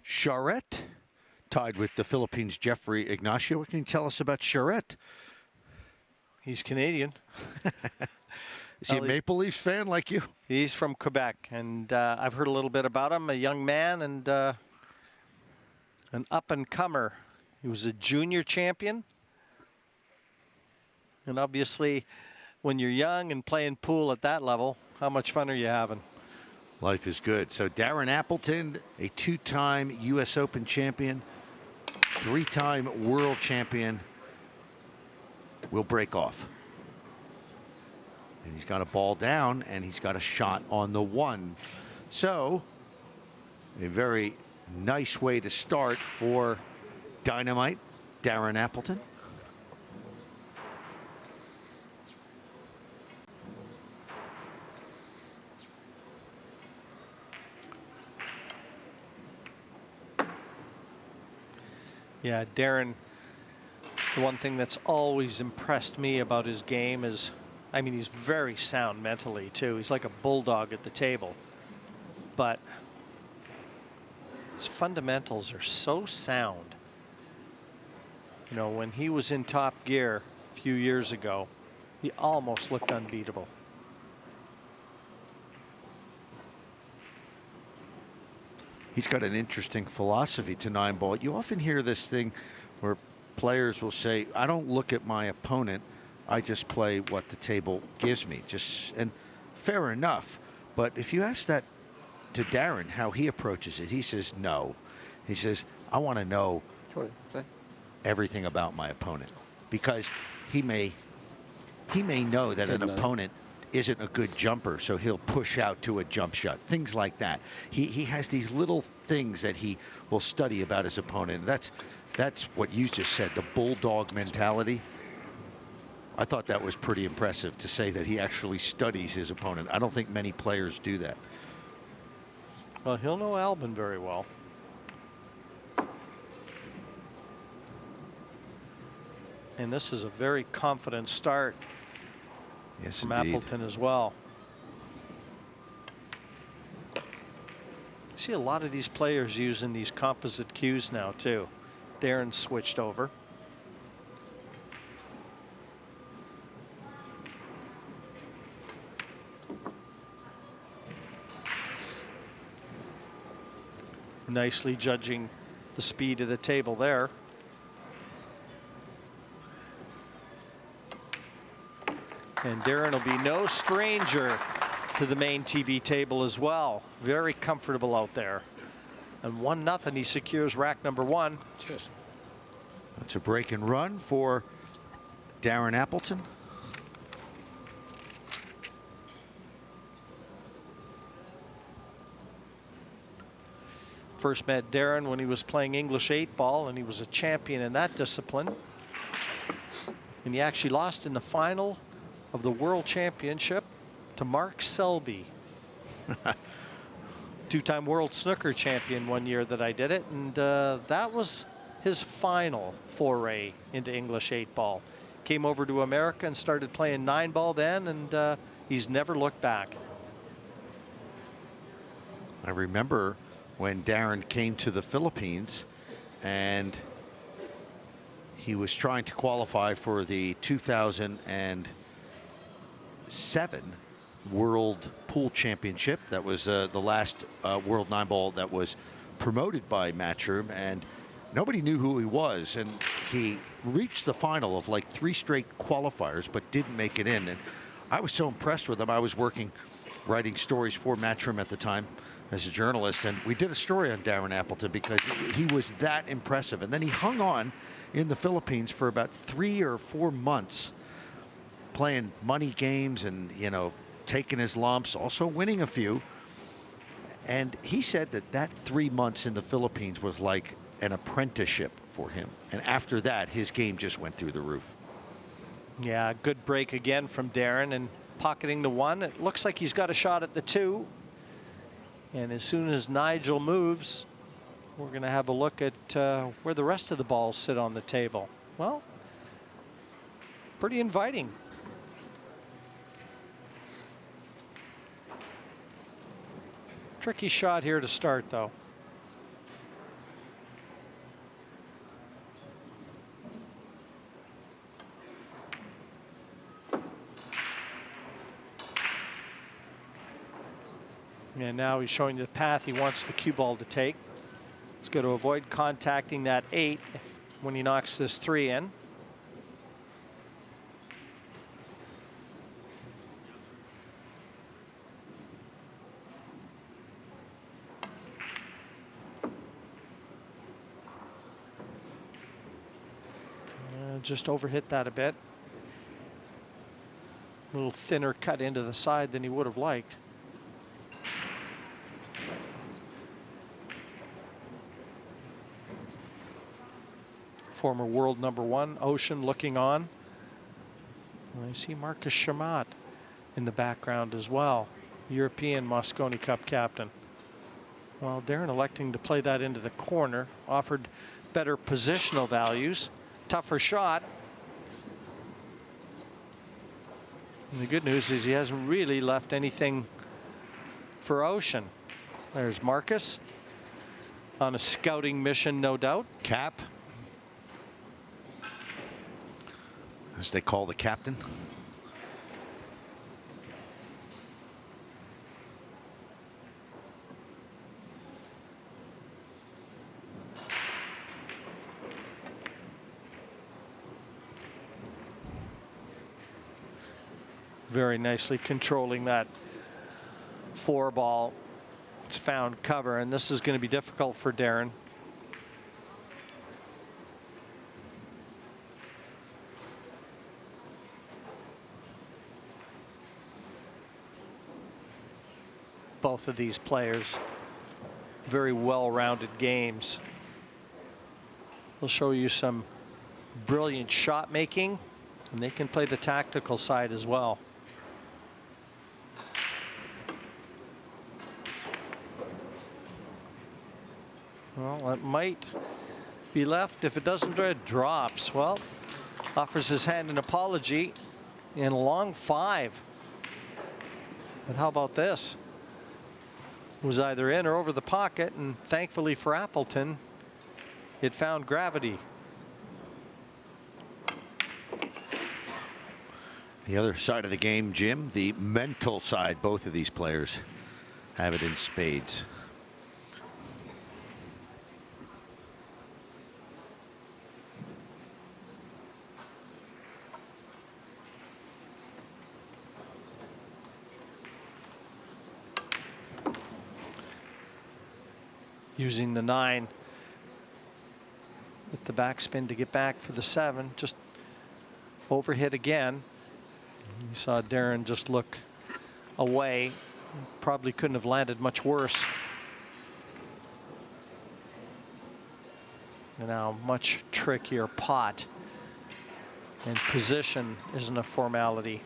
Charette, tied with the Philippines' Jeffrey Ignacio. What can you tell us about Charette? He's Canadian. Is he a Maple Leafs fan like you? He's from Quebec, and I've heard a little bit about him. A young man and an up-and-comer. He was a junior champion. And obviously, when you're young and playing pool at that level, how much fun are you having? Life is good. So Darren Appleton, a two-time U.S. Open champion, three-time world champion, will break off. And he's got a ball down, and he's got a shot on the one. So a very nice way to start for Dynamite, Darren Appleton. Yeah, Darren, the one thing that's always impressed me about his game is, I mean, he's very sound mentally, too. He's like a bulldog at the table. But his fundamentals are so sound. You know, when he was in top gear a few years ago, he almost looked unbeatable. He's got an interesting philosophy to 9-ball. You often hear this thing where players will say, I don't look at my opponent, I just play what the table gives me. And fair enough. But if you ask that to Darren, how he approaches it, he says no. He says, I want to know everything about my opponent, because he may know that an opponent isn't a good jumper, so he'll push out to a jump shot, things like that. He has these little things that he will study about his opponent. That's what you just said, the bulldog mentality. I thought that was pretty impressive, to say that he actually studies his opponent. I don't think many players do that. Well, he'll know Albin very well. And this is a very confident start. Yes, from indeed. Appleton as well. I see a lot of these players using these composite cues now too. Darren switched over. Nicely judging the speed of the table there. And Darren will be no stranger to the main TV table as well. Very comfortable out there. And 1-0, he secures rack number one. Cheers. That's a break and run for Darren Appleton. First met Darren when he was playing English 8-ball, and he was a champion in that discipline. And he actually lost in the final of the World Championship to Mark Selby. Two-time World Snooker champion one year that I did it, and that was his final foray into English 8-ball. Came over to America and started playing 9-ball then, and he's never looked back. I remember when Darren came to the Philippines, and he was trying to qualify for the 2007 World Pool Championship. That was the last World 9-ball that was promoted by Matchroom, and nobody knew who he was, and he reached the final of like 3 straight qualifiers but didn't make it in. And I was so impressed with him. I was writing stories for Matchroom at the time as a journalist, and we did a story on Darren Appleton because he was that impressive. And then he hung on in the Philippines for about 3 or 4 months, playing money games and, you know, taking his lumps, also winning a few. And he said that 3 months in the Philippines was like an apprenticeship for him. And after that, his game just went through the roof. Yeah, good break again from Darren, and pocketing the 1. It looks like he's got a shot at the 2. And as soon as Nigel moves, we're going to have a look at where the rest of the balls sit on the table. Well, pretty inviting. Tricky shot here to start, though. And now he's showing the path he wants the cue ball to take. He's got to avoid contacting that 8 when he knocks this 3 in. Just overhit that a bit. A little thinner cut into the side than he would have liked. Former world #1, Ouschan, looking on. And I see Marcus Shamat in the background as well, European Mosconi Cup captain. Well, Darren electing to play that into the corner, offered better positional values. Tougher shot. And the good news is he hasn't really left anything for Ouschan. There's Marcus on a scouting mission, no doubt. Cap, as they call the captain. Very nicely controlling that 4 ball. It's found cover, and this is going to be difficult for Darren. Both of these players, very well-rounded games. They'll show you some brilliant shot making, and they can play the tactical side as well. Well, it might be left. If it doesn't, it drops. Well, offers his hand an apology in a long 5. But how about this? It was either in or over the pocket, and thankfully for Appleton, it found gravity. The other side of the game, Jim, the mental side, both of these players have it in spades. Using the 9 with the backspin to get back for the 7, just overhit again. You saw Darren just look away. Probably couldn't have landed much worse. And now much trickier pot. And position isn't a formality.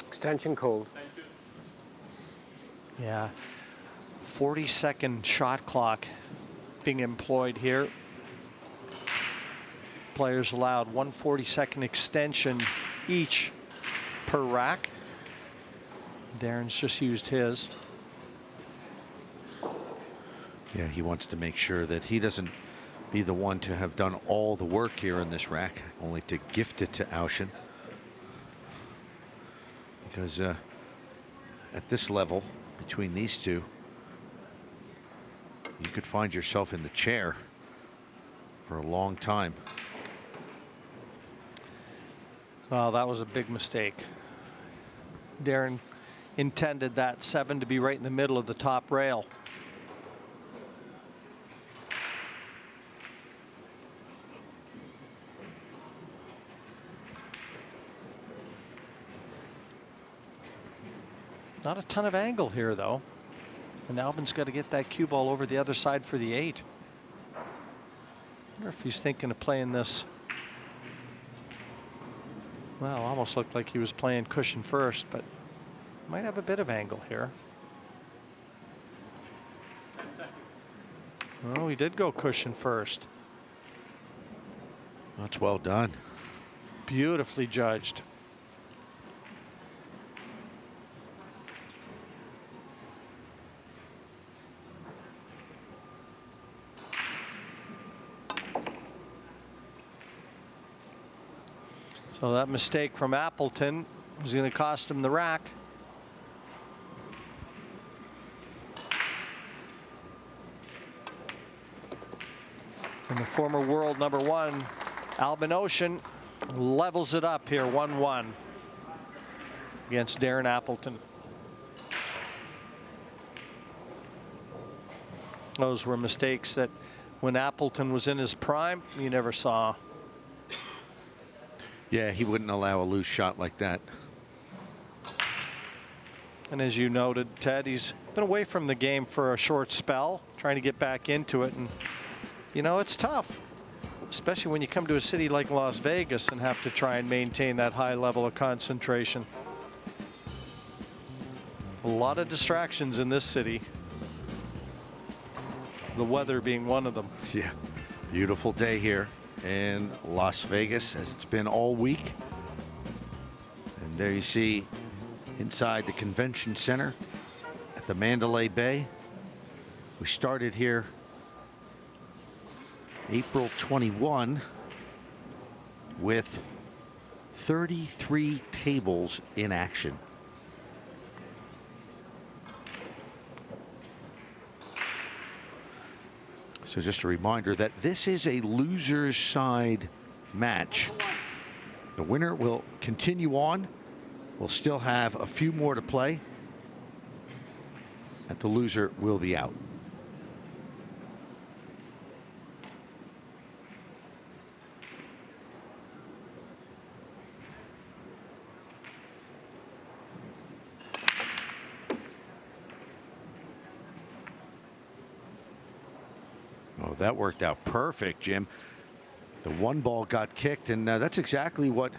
Extension called. Yeah, 40-second shot clock being employed here. Players allowed 1 40-second extension each per rack. Darren's just used his. Yeah, he wants to make sure that he doesn't be the one to have done all the work here in this rack, only to gift it to Ouschan. Because at this level, between these two, you could find yourself in the chair for a long time. Well, that was a big mistake. Darren intended that 7 to be right in the middle of the top rail. Not a ton of angle here, though. And Albin's got to get that cue ball over the other side for the 8. I wonder if he's thinking of playing this. Well, almost looked like he was playing cushion first, but might have a bit of angle here. Oh, he did go cushion first. That's well done. Beautifully judged. So that mistake from Appleton was going to cost him the rack. And the former world #1, Albin Ouschan, levels it up here 1-1 against Darren Appleton. Those were mistakes that when Appleton was in his prime, you never saw. Yeah, he wouldn't allow a loose shot like that. And as you noted, Ted, he's been away from the game for a short spell, trying to get back into it. And, you know, it's tough, especially when you come to a city like Las Vegas and have to try and maintain that high level of concentration. A lot of distractions in this city. The weather being one of them. Yeah, beautiful day here in Las Vegas, as it's been all week. And there you see inside the convention center at the Mandalay Bay. We started here April 21 with 33 tables in action. So just a reminder that this is a loser's side match. The winner will continue on. We'll still have a few more to play, and the loser will be out. Oh, that worked out perfect, Jim. The one ball got kicked, and that's exactly what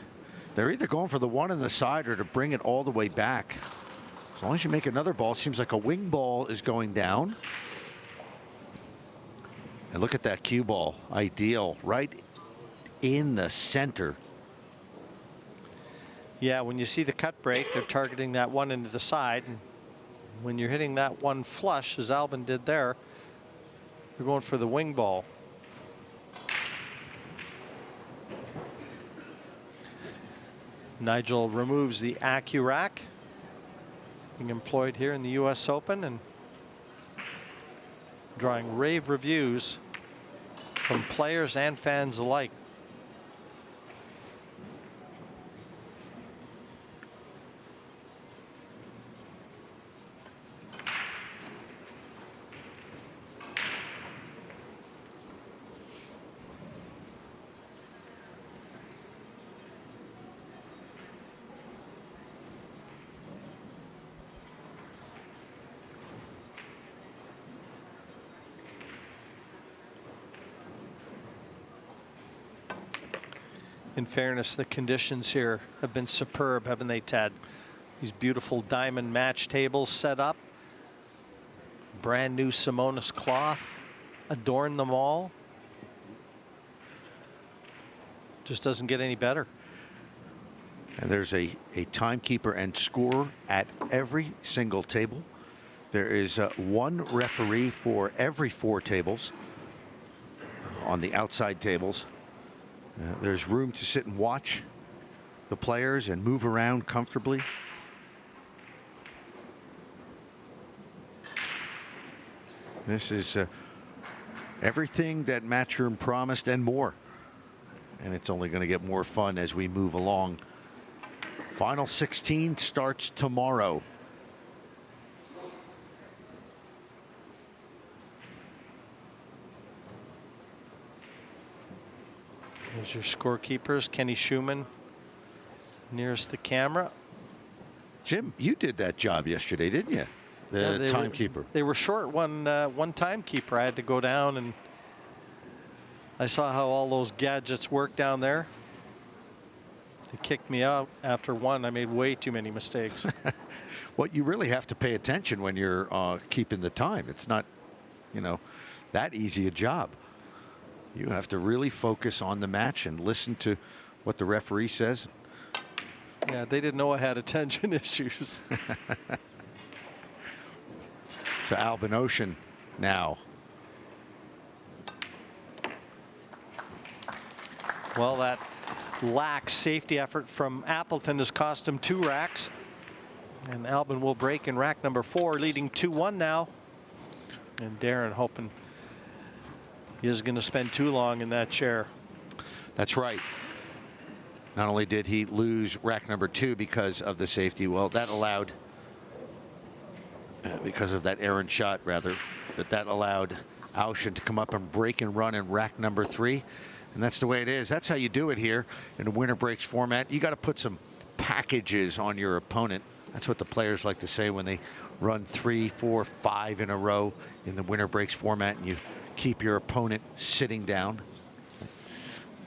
they're either going for, the one on the side or to bring it all the way back. As long as you make another ball, it seems like a wing ball is going down. And look at that cue ball, ideal, right in the center. Yeah, when you see the cut break, they're targeting that one into the side. And when you're hitting that one flush, as Albin did there, they're going for the wing ball. Nigel removes the AccuRack, being employed here in the US Open and drawing rave reviews from players and fans alike. In fairness, the conditions here have been superb, haven't they, Ted? These beautiful diamond match tables set up. Brand new Simonis cloth adorn them all. Just doesn't get any better. And there's a timekeeper and scorer at every single table. There is one referee for every 4 tables on the outside tables. There's room to sit and watch the players and move around comfortably. This is everything that Matchroom promised and more. And it's only going to get more fun as we move along. Final 16 starts tomorrow. Here's your scorekeepers. Kenny Schumann nearest the camera. Jim, you did that job yesterday, didn't you? The timekeeper. They were short one timekeeper. I had to go down, and I saw how all those gadgets work down there. They kicked me out after one. I made way too many mistakes. Well, you really have to pay attention when you're keeping the time. It's not, you know, that easy a job. You have to really focus on the match and listen to what the referee says. Yeah, they didn't know I had attention issues. So Albin Ouschan now. Well, that lax safety effort from Appleton has cost him 2 racks. And Albin will break in rack number 4, leading 2-1 now. And Darren hoping he isn't going to spend too long in that chair. That's right. Not only did he lose rack number 2 because of the safety, well, that allowed, because of that errant shot, rather, that allowed Ouschan to come up and break and run in rack number 3. And that's the way it is. That's how you do it here in a winner breaks format. You got to put some packages on your opponent. That's what the players like to say when they run 3, 4, 5 in a row in the winner breaks format, and you keep your opponent sitting down.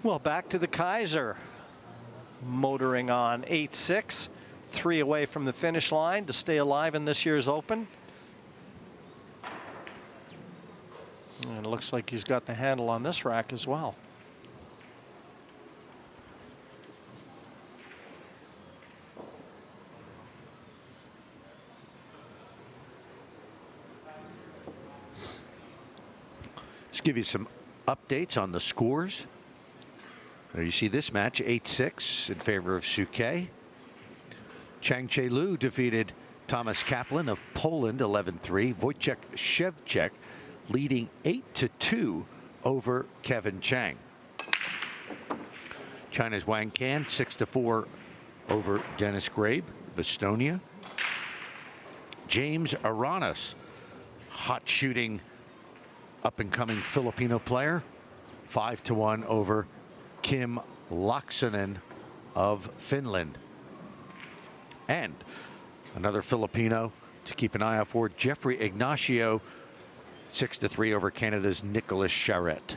Well, back to the Kaiser. Motoring on 8-6, 3 away from the finish line to stay alive in this year's Open. And it looks like he's got the handle on this rack as well. Let's give you some updates on the scores. There you see this match, 8-6 in favor of Suquet. Chang Che-Lu defeated Thomas Kaplan of Poland 11-3. Wojciech Szewczak leading 8-2 over Kevin Chang. China's Wang Can 6-4 over Dennis Grabe of Estonia. James Aranas, hot shooting up and coming Filipino player, 5-1 over Kim Laaksonen of Finland. And another Filipino to keep an eye out for, Jeffrey Ignacio, 6-3 over Canada's Nicolas Charette.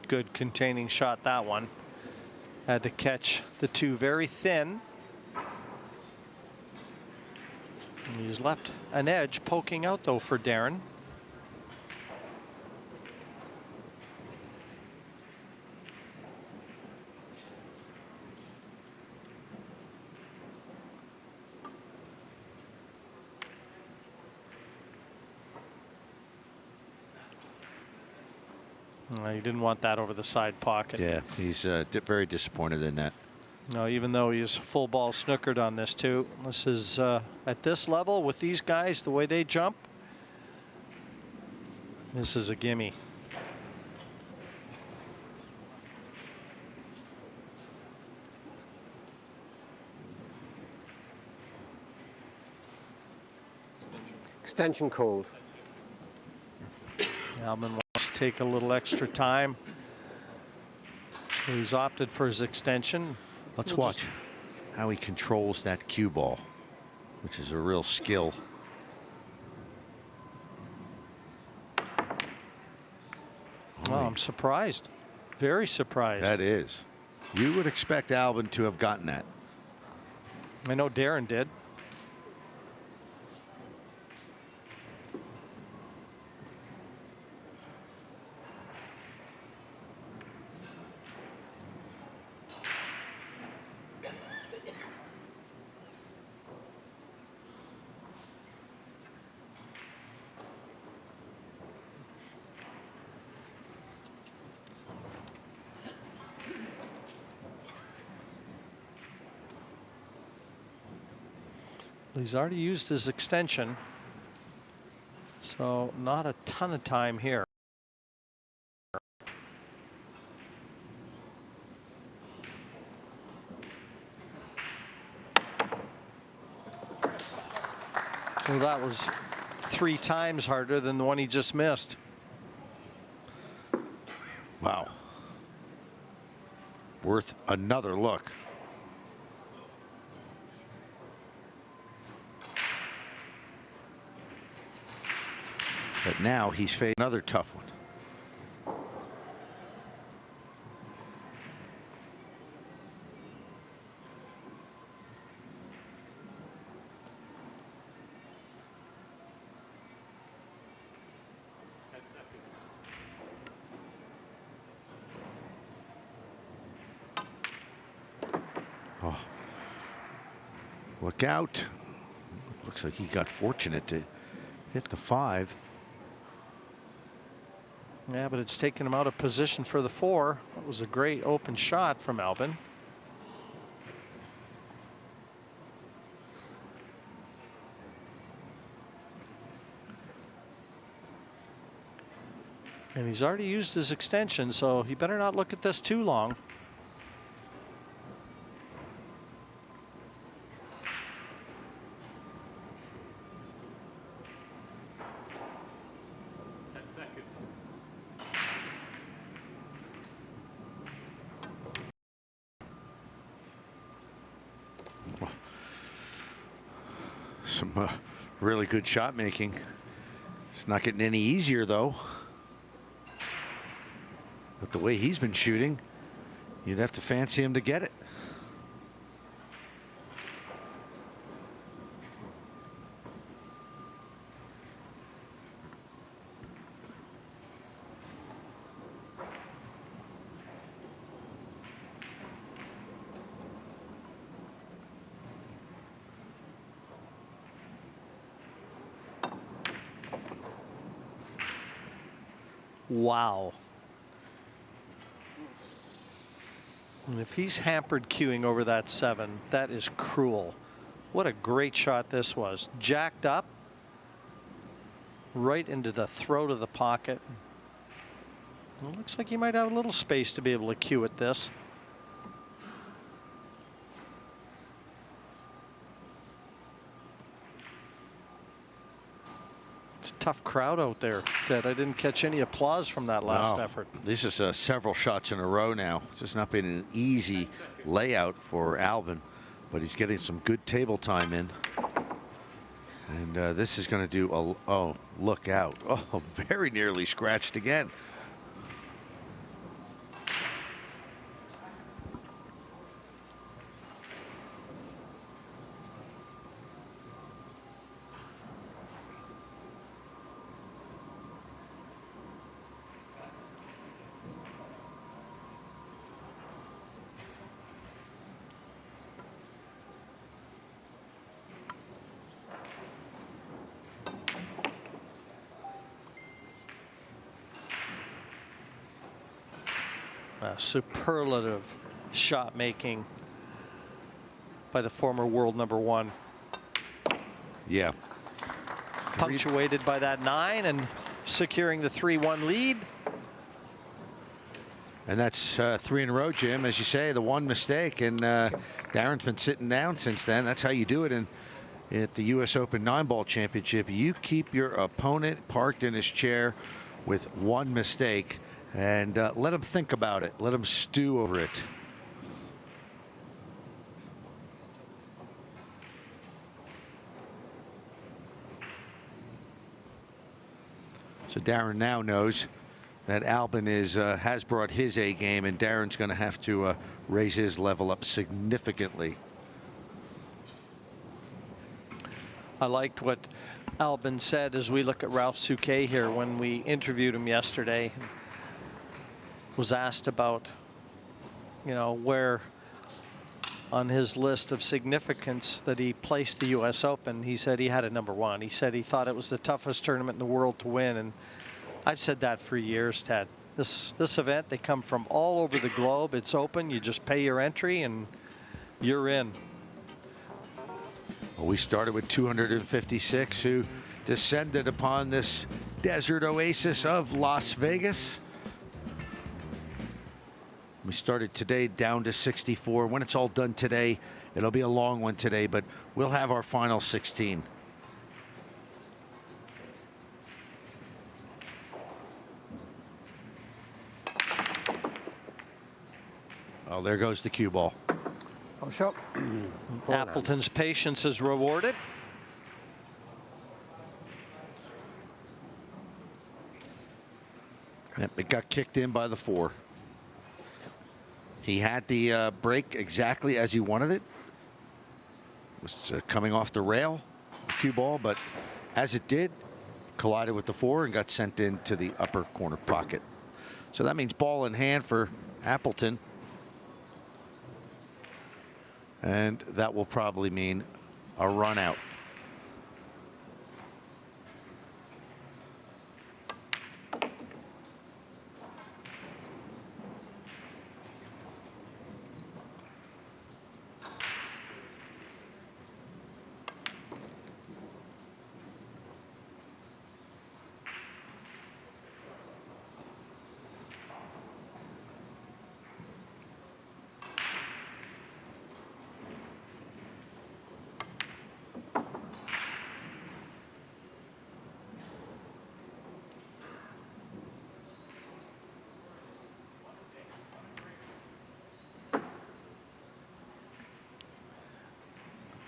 Good containing shot, that one. Had to catch the 2 very thin. And he's left an edge poking out though for Darren. You didn't want that over the side pocket. Yeah, he's very disappointed in that. No, even though he's full ball snookered on this too. This is at this level with these guys, the way they jump, this is a gimme. Extension called. Albin wants to take a little extra time, so he's opted for his extension. Let's watch how he controls that cue ball, which is a real skill. Well, I'm surprised. Very surprised. That is. You would expect Albin to have gotten that. I know Darren did. He's already used his extension, so not a ton of time here. Well, that was 3 times harder than the one he just missed. Wow. Worth another look. But now he's facing another tough one. Oh. Look out. Looks like he got fortunate to hit the 5. Yeah, but it's taken him out of position for the 4. That was a great open shot from Albin. And he's already used his extension, so he better not look at this too long. Some really good shot making. It's not getting any easier though. But the way he's been shooting, you'd have to fancy him to get it. Wow. And if he's hampered queuing over that 7, that is cruel. What a great shot this was. Jacked up right into the throat of the pocket. It looks like he might have a little space to be able to queue at this. Tough crowd out there, Ted. I didn't catch any applause from that last effort. This is several shots in a row now. It's just not been an easy layout for Albin, but he's getting some good table time in. And this is going to do a, oh, look out. Oh, very nearly scratched again. Superlative shot making by the former world #1. Yeah. Punctuated by that 9 and securing the 3-1 lead. And that's 3 in a row, Jim. As you say, the one mistake, and Darren's been sitting down since then. That's how you do it at the U.S. Open 9-ball championship. You keep your opponent parked in his chair with one mistake, and let him think about it. Let him stew over it. So Darren now knows that Albin has brought his A game, and Darren's going to have to raise his level up significantly. I liked what Albin said as we look at Ralph Souquet here when we interviewed him yesterday. Was asked about, you know, where on his list of significance that he placed the U.S. Open. He said he had a #1. He said he thought it was the toughest tournament in the world to win, and I've said that for years, Ted. This event, they come from all over the globe. It's open. You just pay your entry and you're in. Well, we started with 256 who descended upon this desert oasis of Las Vegas. We started today down to 64. When it's all done today, it'll be a long one today, but we'll have our final 16. Oh, there goes the cue ball. Oh, shot. Appleton's patience is rewarded. Yep, it got kicked in by the 4. He had the break exactly as he wanted it. It was coming off the rail, cue ball, but as it did, collided with the 4 and got sent into the upper corner pocket. So that means ball in hand for Appleton. And that will probably mean a run out.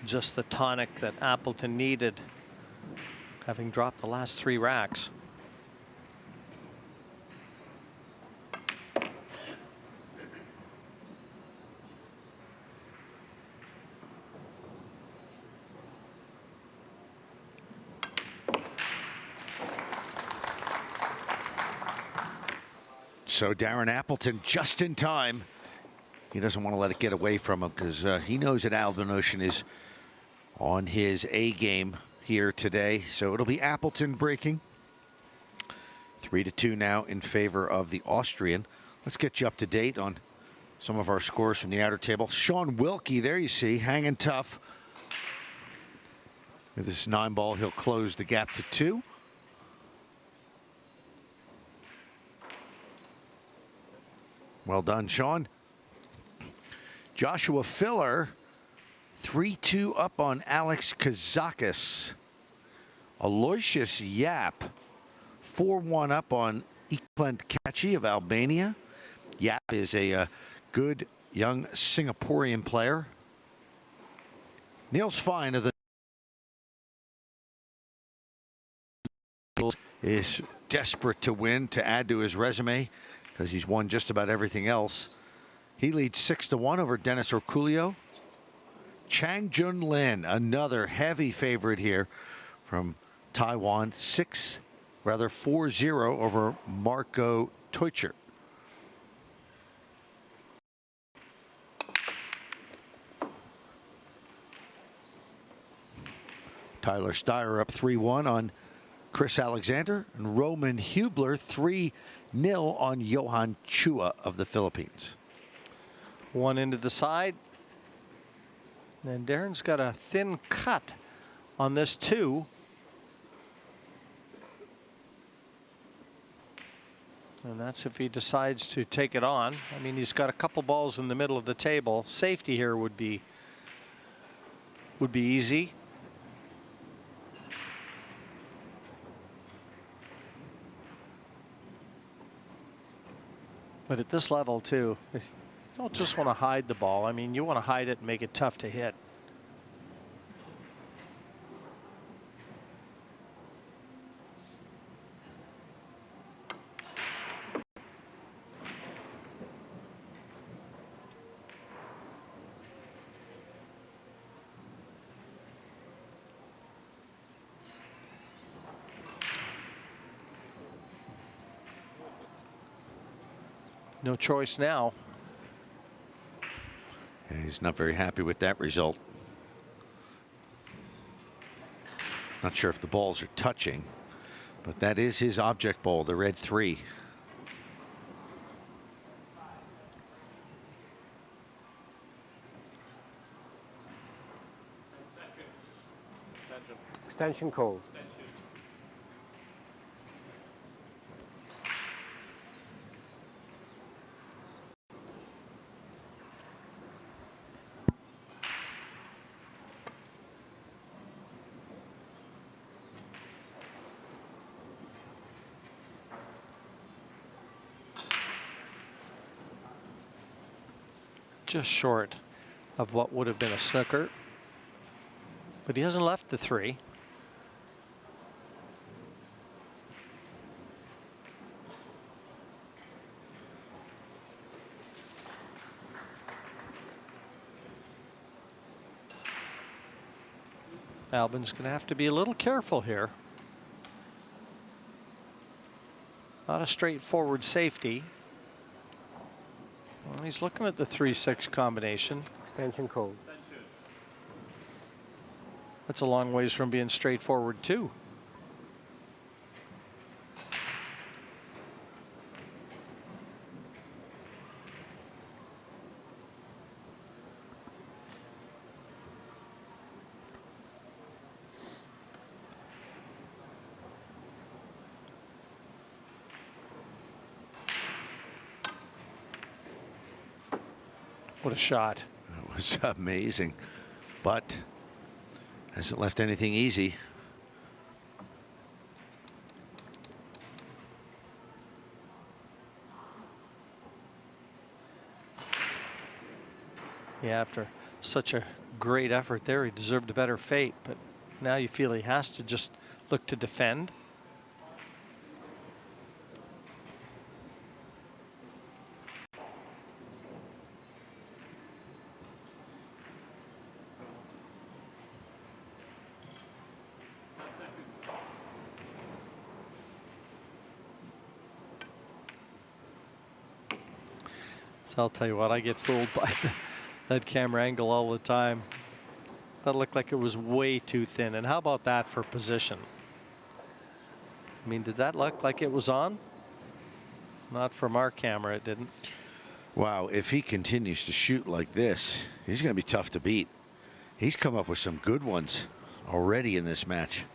Just the tonic that Appleton needed, having dropped the last 3 racks. So Darren Appleton just in time. He doesn't want to let it get away from him because he knows that Albin Ouschan is on his A game here today. So it'll be Appleton breaking. 3-2 now in favor of the Austrian. Let's get you up to date on some of our scores from the outer table. Sean Wilkie, there you see, hanging tough. With this 9-ball, he'll close the gap to 2. Well done, Sean. Joshua Filler, 3-2 up on Alex Kazakis. Aloysius Yap, 4-1 up on Eklund Kachi of Albania. Yap is a good young Singaporean player. Niels Fine of the is desperate to win to add to his resume because he's won just about everything else. He leads 6-1 over Dennis Orculio. Chang Jun Lin, another heavy favorite here from Taiwan, 4-0 over Marco Teucher. Tyler Steyer up 3-1 on Chris Alexander, and Roman Hubler 3-0 on Johan Chua of the Philippines. 1 into the side. And Darren's got a thin cut on this 2. And that's if he decides to take it on. I mean, he's got a couple balls in the middle of the table. Safety here would be easy. But at this level, too, you don't just want to hide the ball. I mean, you want to hide it and make it tough to hit. No choice now. And he's not very happy with that result. Not sure if the balls are touching, but that is his object ball, the red 3. Extension called. Just short of what would have been a snooker. But he hasn't left the 3. Albin's going to have to be a little careful here. Not a straightforward safety. Well, he's looking at the 3-6 combination. Extension called. That's a long ways from being straightforward too. What a shot. It was amazing, but hasn't left anything easy. Yeah, after such a great effort there, he deserved a better fate, but now you feel he has to just look to defend. So I'll tell you what, I get fooled by that camera angle all the time. That looked like it was way too thin. And how about that for position? I mean, did that look like it was on? Not from our camera, it didn't. Wow, if he continues to shoot like this, he's going to be tough to beat. He's come up with some good ones already in this match.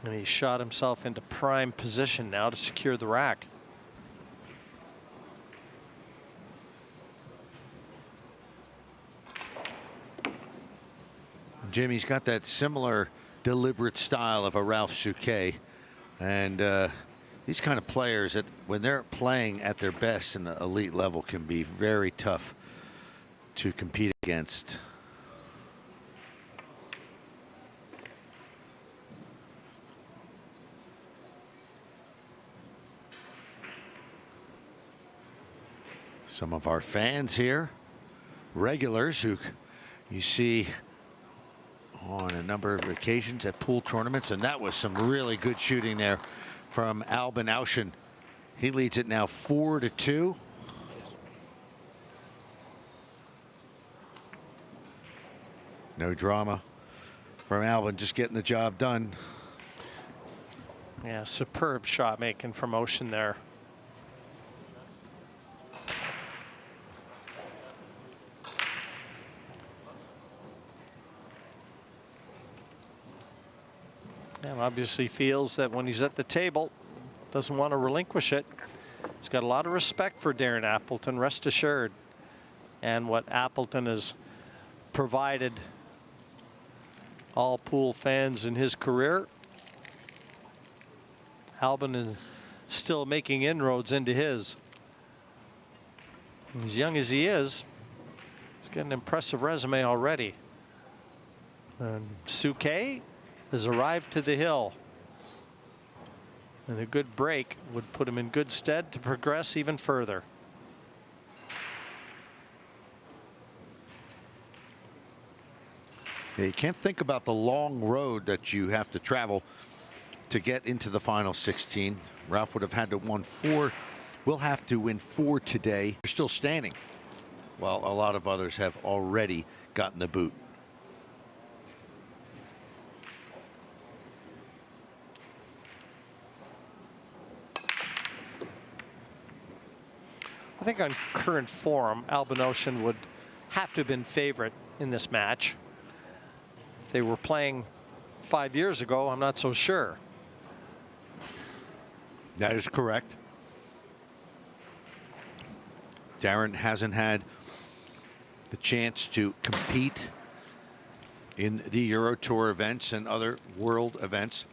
And he shot himself into prime position now to secure the rack. Jimmy's got that similar deliberate style of a Ralph Souquet, and these kind of players, that when they're playing at their best in the elite level, can be very tough to compete against. Some of our fans here, regulars who you see on a number of occasions at pool tournaments, and that was some really good shooting there from Albin Ouschan. He leads it now 4-2. No drama from Albin, just getting the job done. Yeah, superb shot making from Ouschan there. And obviously feels that when he's at the table, doesn't want to relinquish it. He's got a lot of respect for Darren Appleton, rest assured. And what Appleton has provided all pool fans in his career, Albin is still making inroads into his. As young as he is, he's got an impressive resume already. And Souquet has arrived to the hill, and a good break would put him in good stead to progress even further. Yeah, you can't think about the long road that you have to travel to get into the final 16. Ralph would have had to win 4. We'll have to win 4 today. You're still standing, while a lot of others have already gotten the boot. I think on current form, Albin Ouschan would have to have been favorite in this match. If they were playing 5 years ago, I'm not so sure. That is correct. Darren hasn't had the chance to compete in the Euro Tour events and other world events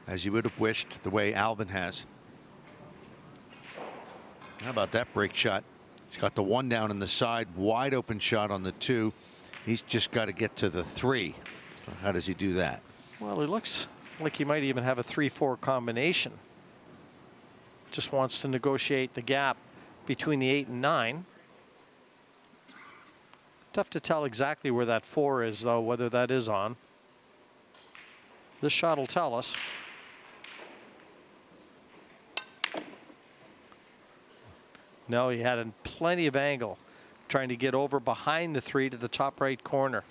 as he would have wished, the way Albin has. How about that break shot? He's got the 1 down in the side, wide open shot on the 2. He's just got to get to the 3. So how does he do that? Well, it looks like he might even have a 3-4 combination. Just wants to negotiate the gap between the 8 and 9. Tough to tell exactly where that 4 is, though, whether that is on. This shot will tell us. No, he had plenty of angle trying to get over behind the 3 to the top right corner.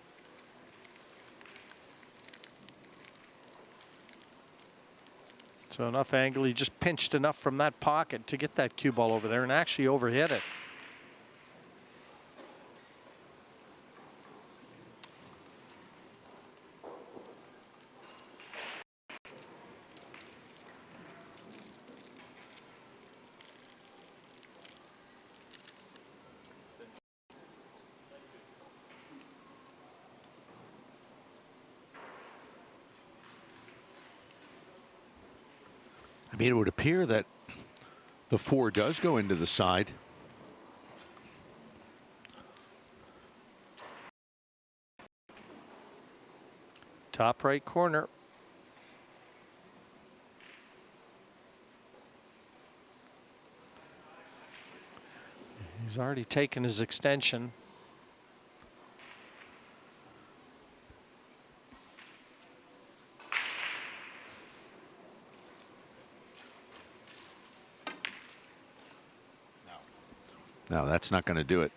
So enough angle. He just pinched enough from that pocket to get that cue ball over there and actually overhit it. I mean, it would appear that the 4 does go into the side. Top right corner. He's already taken his extension. No, that's not going to do it.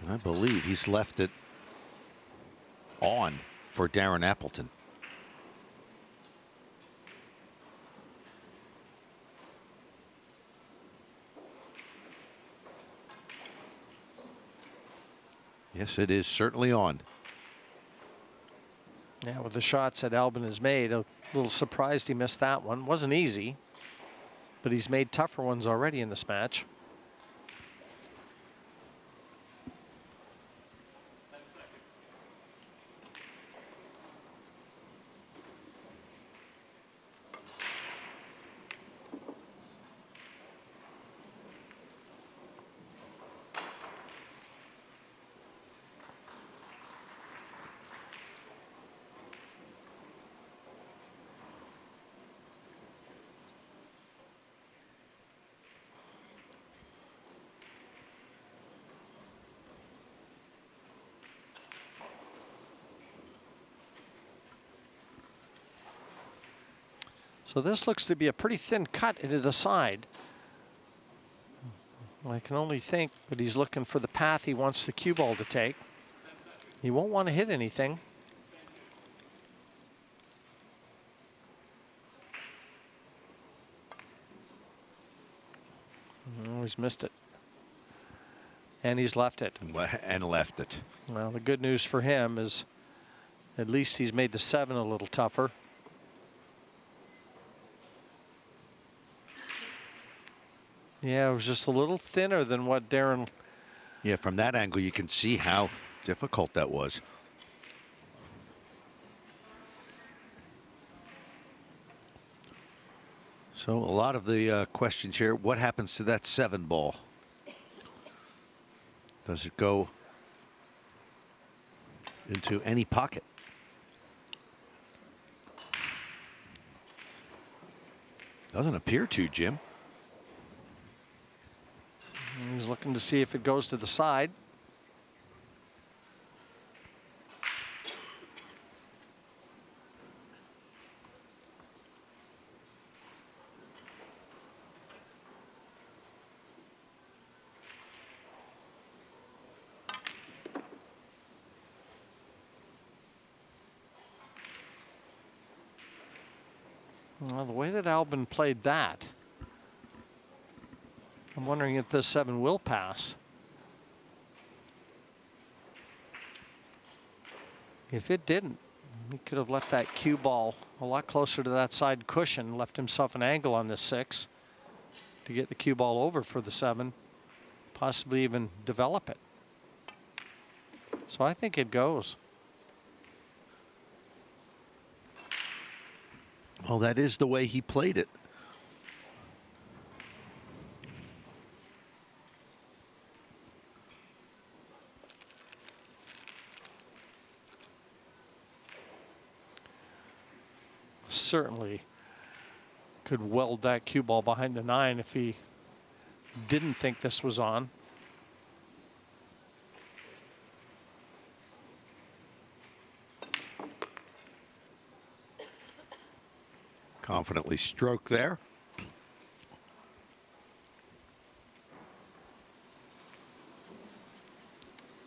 I believe he's left it on for Darren Appleton. Yes, it is certainly on. Yeah, with the shots that Albin has made, a little surprised he missed that one. Wasn't easy, but he's made tougher ones already in this match. So this looks to be a pretty thin cut into the side. I can only think that he's looking for the path he wants the cue ball to take. He won't want to hit anything. Oh, he's missed it. And he's left it. And left it. Well, the good news for him is at least he's made the 7 a little tougher. Yeah, it was just a little thinner than what Darren. Yeah, from that angle, you can see how difficult that was. So a lot of the questions here, what happens to that 7 ball? Does it go into any pocket? Doesn't appear to, Jim. He's looking to see if it goes to the side. Well, the way that Albin played that, I'm wondering if this 7 will pass. If it didn't, he could have left that cue ball a lot closer to that side cushion, left himself an angle on this 6 to get the cue ball over for the 7, possibly even develop it. So I think it goes. Well, that is the way he played it. certainly could weld that cue ball behind the 9 if he didn't think this was on. Confidently stroked there.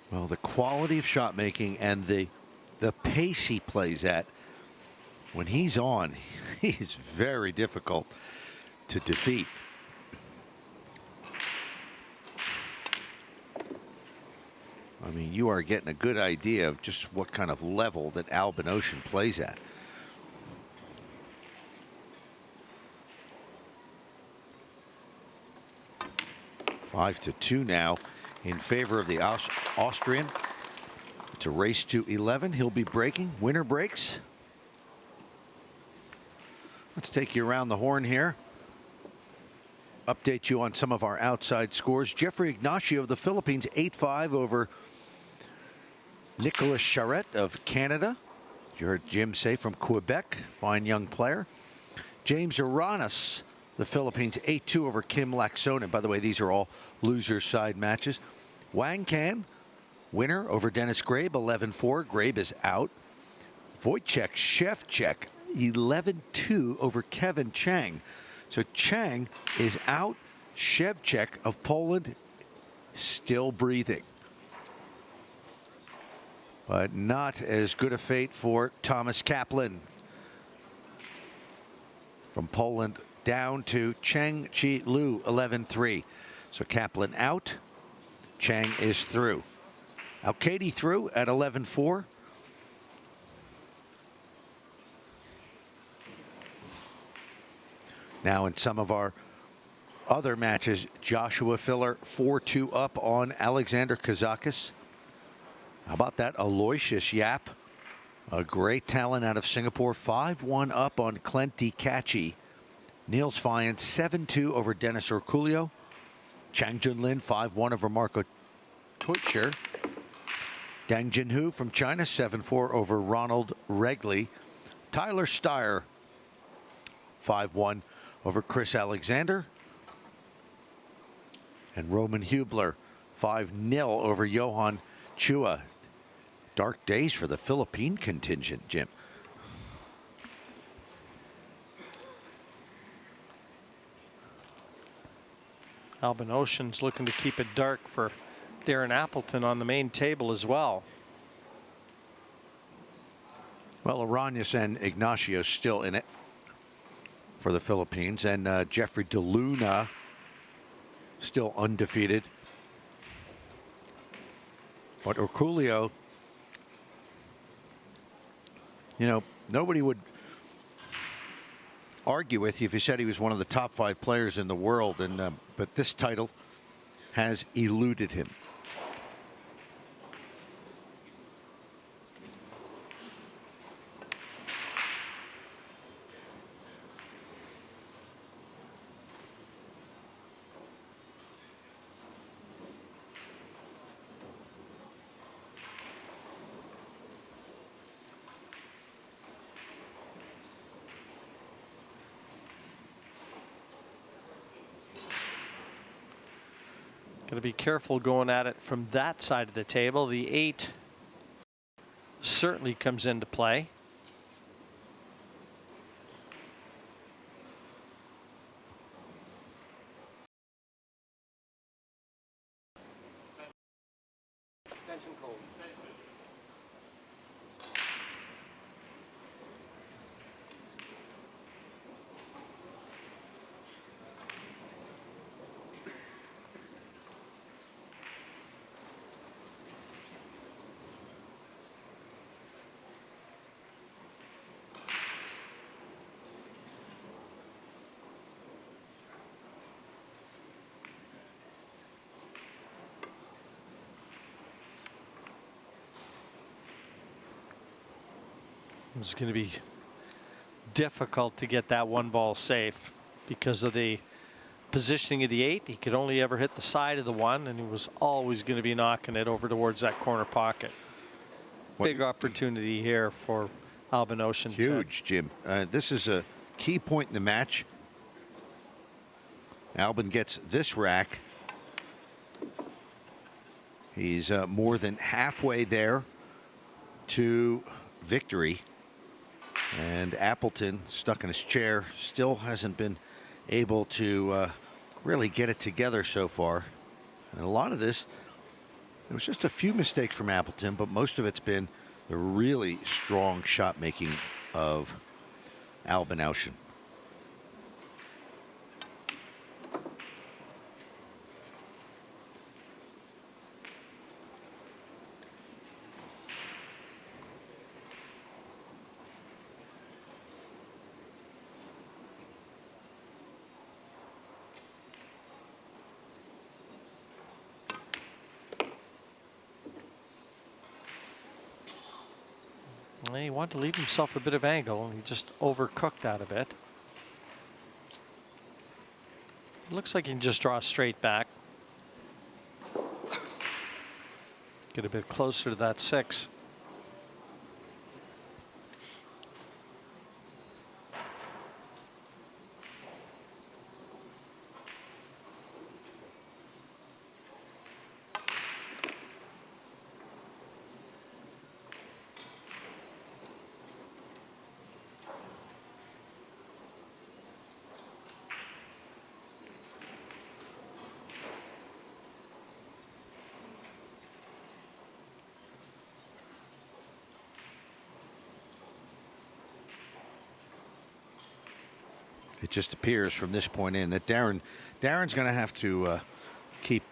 Well, the quality of shot making and the pace he plays at, when he's on, he's very difficult to defeat. I mean, you are getting a good idea of just what kind of level that Albin Ouschan plays at. Five to 2 now in favor of the Austrian. It's a race to 11. He'll be breaking. Winner breaks. Let's take you around the horn here. Update you on some of our outside scores. Jeffrey Ignacio of the Philippines, 8-5 over Nicolas Charette of Canada. You heard Jim say from Quebec, fine young player. James Aranas, the Philippines, 8-2 over Kim Lacson. And by the way, these are all losers side matches. Wang Can, winner over Dennis Grabe, 11-4. Grabe is out. Wojciech Szewczak, 11-2 over Kevin Chang. So Chang is out. Szewczak of Poland still breathing. But not as good a fate for Thomas Kaplan. From Poland down to Chang Chi Lu, 11-3. So Kaplan out. Chang is through. Al-Kaidi through at 11-4. Now in some of our other matches, Joshua Filler 4-2 up on Alexander Kazakis. How about that Aloysius Yap? A great talent out of Singapore. 5-1 up on Clint Kachi. Niels Fyan 7-2 over Dennis Orculio. Chang Junlin 5-1 over Marco Teutcher. Dang Jinhu from China 7-4 over Ronald Regley. Tyler Steyer 5-1 over Chris Alexander. And Roman Hubler 5-0 over Johan Chua. Dark days for the Philippine contingent, Jim. Albin Ouschan's looking to keep it dark for Darren Appleton on the main table as well. Well, Aranas and Ignacio still in it for the Philippines, and Jeffrey DeLuna still undefeated. But Orculio, you know, nobody would argue with you if you said he was one of the top 5 players in the world, and but this title has eluded him. Got to be careful going at it from that side of the table. The 8 certainly comes into play. Extension code. It's going to be difficult to get that one ball safe because of the positioning of the 8. He could only ever hit the side of the 1, and he was always going to be knocking it over towards that corner pocket. Big opportunity here for Albin Ouschan. Huge, Jim. This is a key point in the match. Albin gets this rack. He's more than halfway there to victory. And Appleton, stuck in his chair, still hasn't been able to really get it together so far. And a lot of this, it was just a few mistakes from Appleton, but most of it's been the really strong shot making of Albin Ouschan. He wanted to leave himself a bit of angle, and he just overcooked that a bit. Looks like he can just draw straight back. Get a bit closer to that 6. It just appears from this point in that Darren's going to have to keep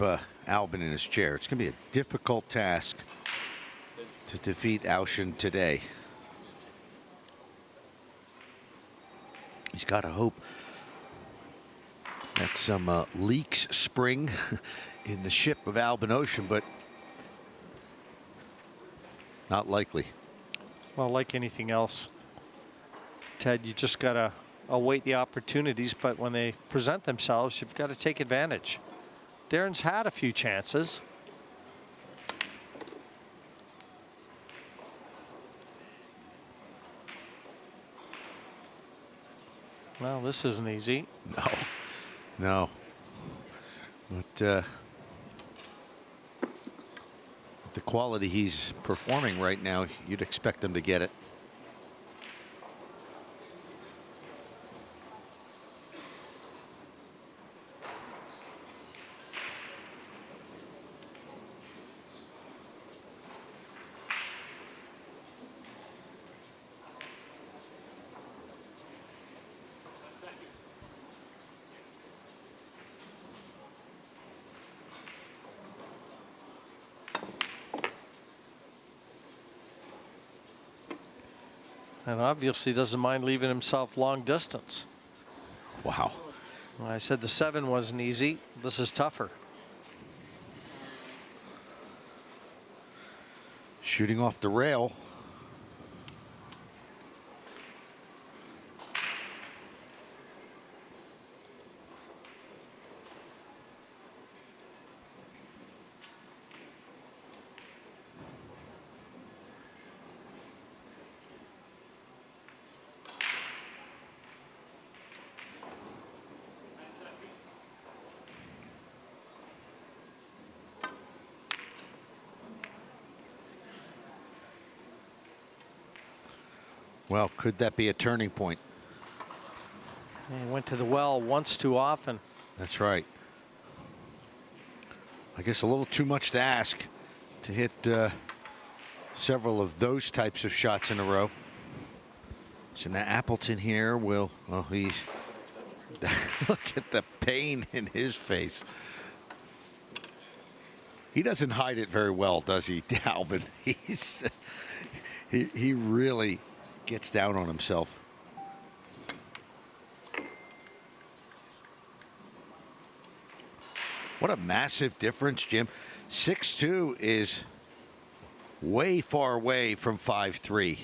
Albin in his chair. It's going to be a difficult task to defeat Ouschan today. He's got to hope that some leaks spring in the ship of Albin Ouschan, but not likely. Well, like anything else, Ted, you just got to await the opportunities, but when they present themselves, you've got to take advantage. Darren's had a few chances. Well, this isn't easy. No. But the quality he's performing right now, you'd expect him to get it. And obviously doesn't mind leaving himself long distance. Wow. I said the 7 wasn't easy. This is tougher. Shooting off the rail. Well, could that be a turning point? He went to the well once too often. That's right. I guess a little too much to ask to hit several of those types of shots in a row. So now Appleton here will, well, he's, look at the pain in his face. He doesn't hide it very well, does he, Albin? He really gets down on himself. What a massive difference, Jim. 6'2" is way far away from 5'3".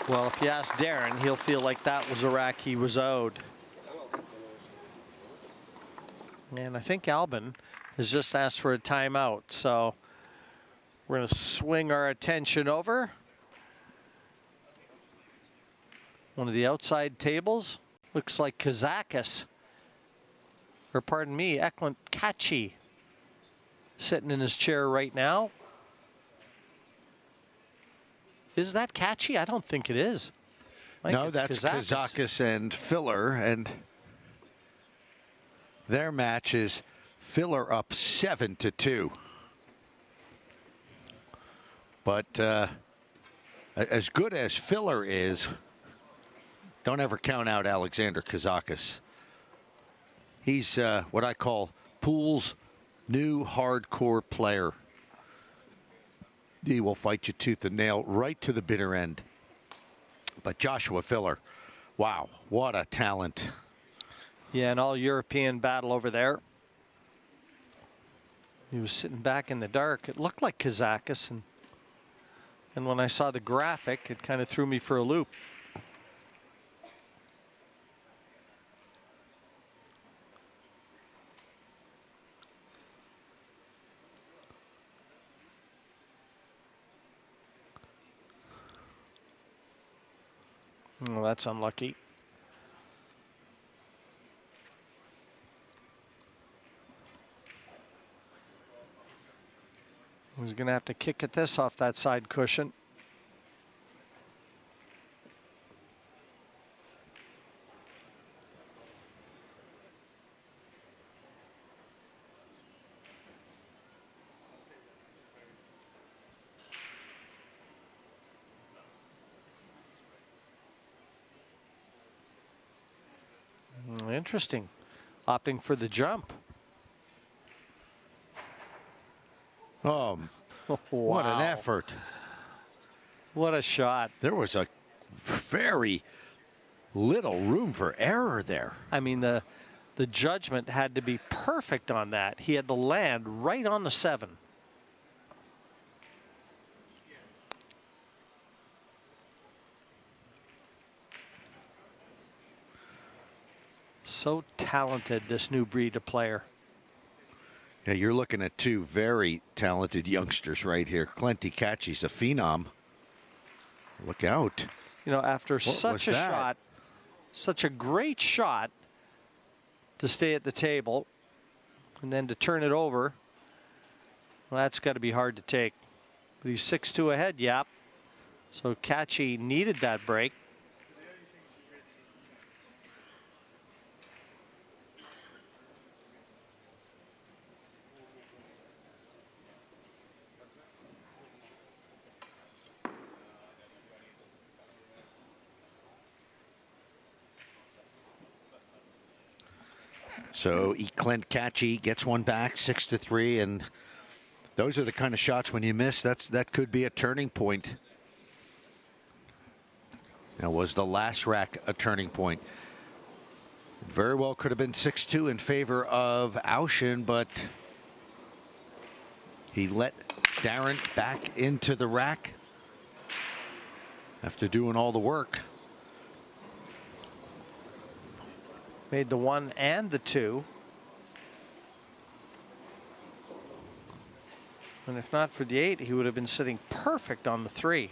Well, if you ask Darren, he'll feel like that was a rack he was owed. And I think Albin has just asked for a timeout. So we're going to swing our attention over. One of the outside tables looks like Kazakis, or pardon me, Eklund Kachi, sitting in his chair right now. Is that Kachi? I don't think it is. No, that's Kazakis and Filler, and their match is Filler up 7-2. But as good as Filler is, don't ever count out Alexander Kazakis. He's what I call Pool's new hardcore player. He will fight you tooth and nail right to the bitter end. But Joshua Filler, wow, what a talent. Yeah, an all-European battle over there. He was sitting back in the dark. It looked like Kazakis, and when I saw the graphic, it kind of threw me for a loop. Well, that's unlucky. He's going to have to kick at this off that side cushion. Interesting. Opting for the jump. Oh, wow. What an effort. What a shot. There was a very little room for error there. I mean, the judgment had to be perfect on that. He had to land right on the 7. So talented, this new breed of player. Yeah, you're looking at two very talented youngsters right here. Clenty Kachi's a phenom. Look out. You know, after such a shot, such a great shot to stay at the table and then to turn it over, well, that's got to be hard to take. But he's 6-2 ahead, yep. So Kachi needed that break. So Clint Kachi gets one back, 6-3, and those are the kind of shots when you miss, that could be a turning point. Now, was the last rack a turning point? Very well could have been 6-2 in favor of Ouschan, but he let Darren back into the rack after doing all the work. Made the 1 and the 2. And if not for the 8, he would have been sitting perfect on the 3.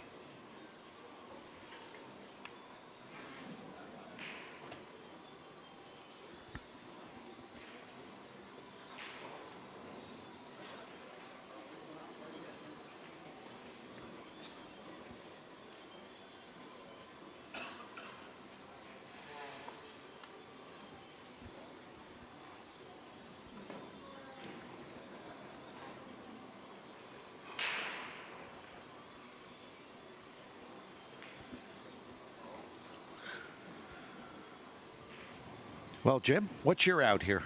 Well, Jim, what's your out here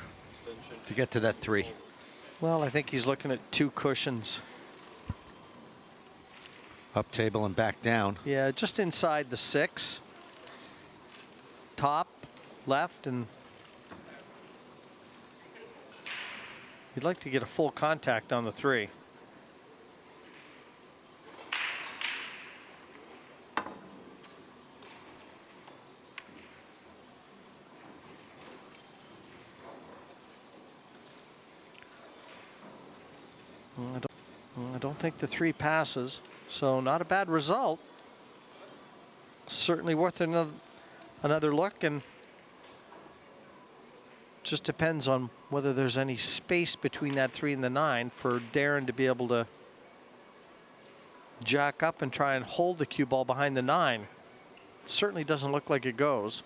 to get to that 3? Well, I think he's looking at 2 cushions. Up table and back down. Yeah, just inside the 6. Top, left, and you'd like to get a full contact on the 3. I don't think the 3 passes, so not a bad result. Certainly worth another look, and just depends on whether there's any space between that 3 and the 9 for Darren to be able to jack up and try and hold the cue ball behind the 9. It certainly doesn't look like it goes.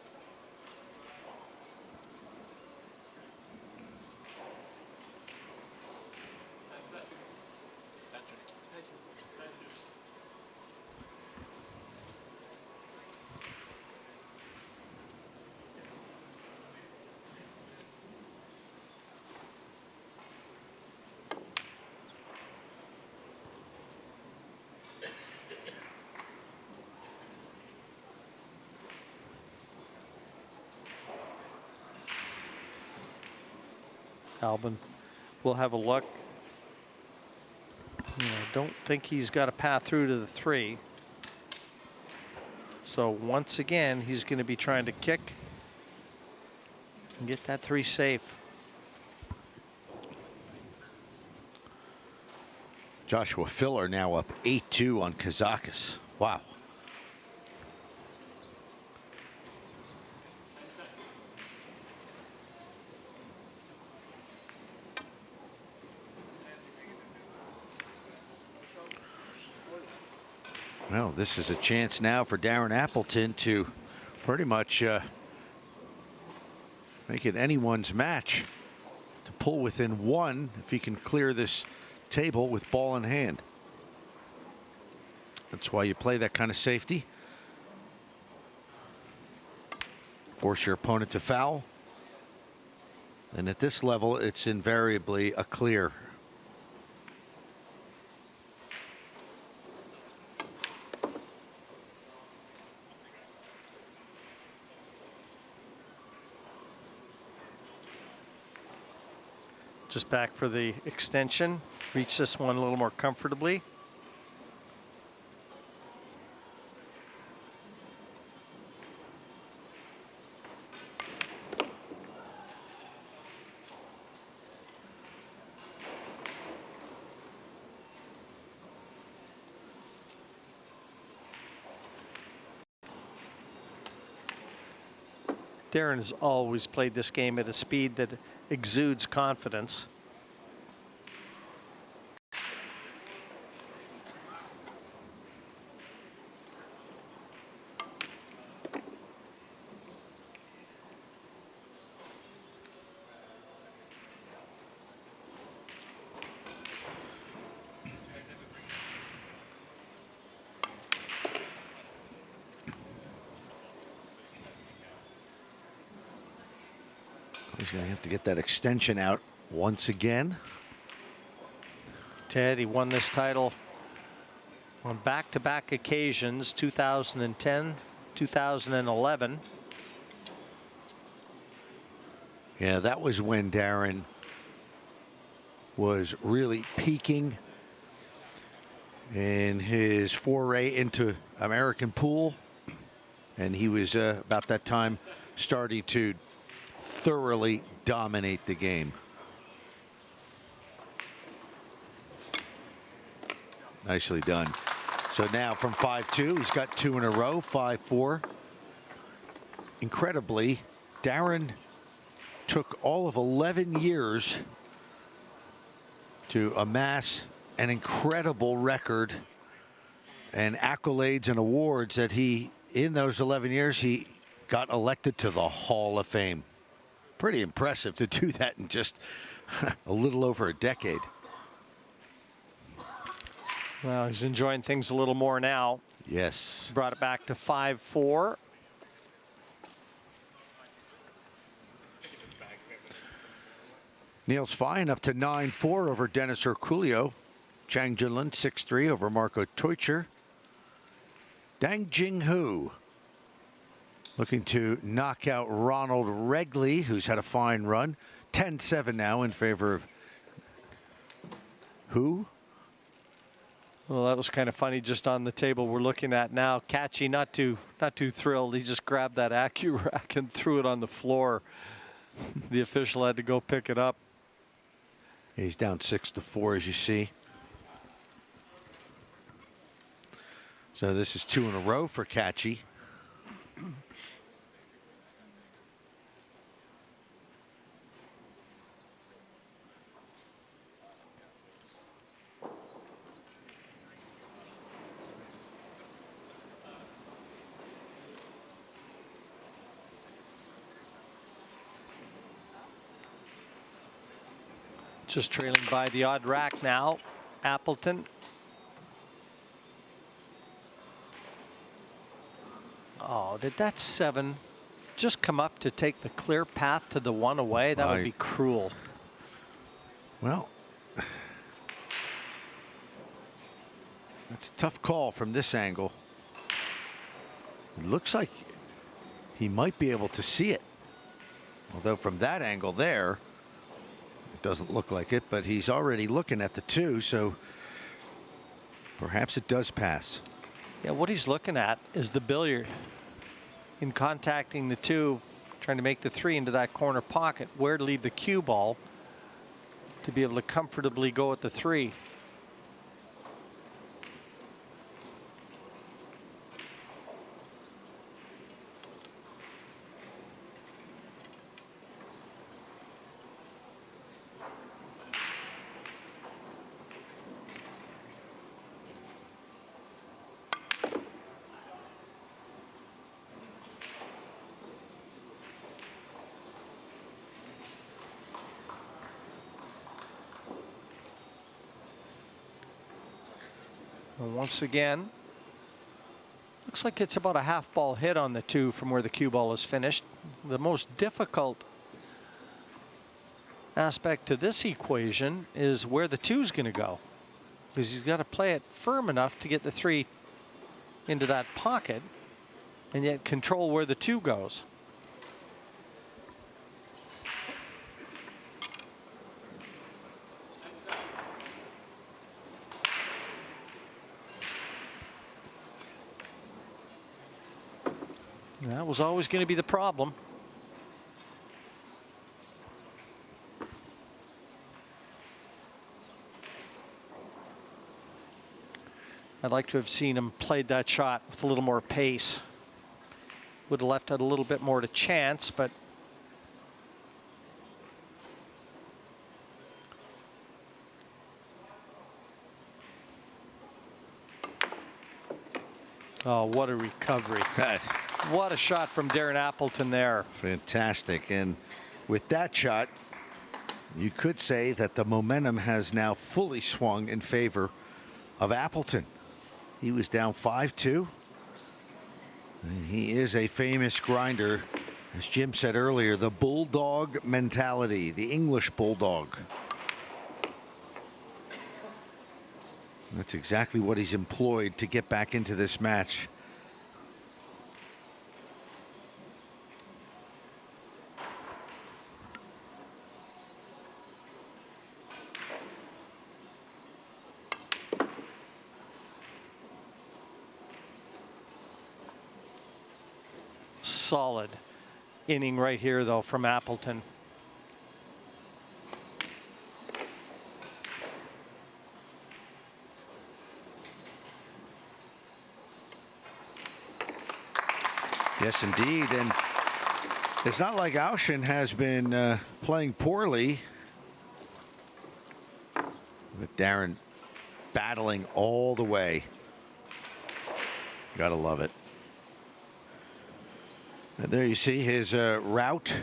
Albin will have a look. I don't think he's got a path through to the 3. So once again, he's going to be trying to kick and get that 3 safe. Joshua Filler now up 8-2 on Kazakis. Wow. Well, this is a chance now for Darren Appleton to pretty much make it anyone's match, to pull within 1 if he can clear this table with ball in hand. That's why you play that kind of safety. Force your opponent to foul. And at this level, it's invariably a clear. Just back for the extension. Reach this one a little more comfortably. Darren has always played this game at a speed that exudes confidence. He's going to have to get that extension out once again. Ted, he won this title on back-to-back occasions, 2010, 2011. Yeah, that was when Darren was really peaking in his foray into American pool. And he was about that time starting to thoroughly dominate the game. Nicely done. So now from 5-2, he's got 2 in a row, 5-4. Incredibly, Darren took all of 11 years to amass an incredible record and accolades and awards that he, in those 11 years, he got elected to the Hall of Fame. Pretty impressive to do that in just a little over a decade. Well, he's enjoying things a little more now. Yes. Brought it back to 5-4. Niels Fine up to 9-4 over Dennis Herculio. Chang Junlin 6-3 over Marco Teucher. Dang Jinghu looking to knock out Ronald Regley, who's had a fine run. 10-7 now in favor of who? Well, that was kind of funny. Just on the table we're looking at now, Catchy not too thrilled. He just grabbed that AccuRack and threw it on the floor. The official had to go pick it up. He's down 6-4, as you see. So this is 2 in a row for Catchy. Just trailing by the odd rack now, Appleton. Oh, did that 7 just come up to take the clear path to the 1 away? That would be cruel. Well, that's a tough call from this angle. It looks like he might be able to see it. Although from that angle there, it doesn't look like it, but he's already looking at the 2, so perhaps it does pass. Yeah, what he's looking at is the billiard. In contacting the 2, trying to make the 3 into that corner pocket, where to leave the cue ball to be able to comfortably go at the 3. And once again, looks like it's about a half ball hit on the 2 from where the cue ball is finished. The most difficult aspect to this equation is where the 2 is going to go, because he's got to play it firm enough to get the 3 into that pocket and yet control where the 2 goes. That was always going to be the problem. I'd like to have seen him played that shot with a little more pace. Would have left it a little bit more to chance, but oh, what a recovery. What a shot from Darren Appleton there. Fantastic. And with that shot, you could say that the momentum has now fully swung in favor of Appleton. He was down 5-2. And he is a famous grinder. As Jim said earlier, the bulldog mentality, the English bulldog. That's exactly what he's employed to get back into this match. Solid inning right here, though, from Appleton. Yes, indeed. And it's not like Ouschan has been playing poorly. But Darren battling all the way. Gotta love it. And there you see his route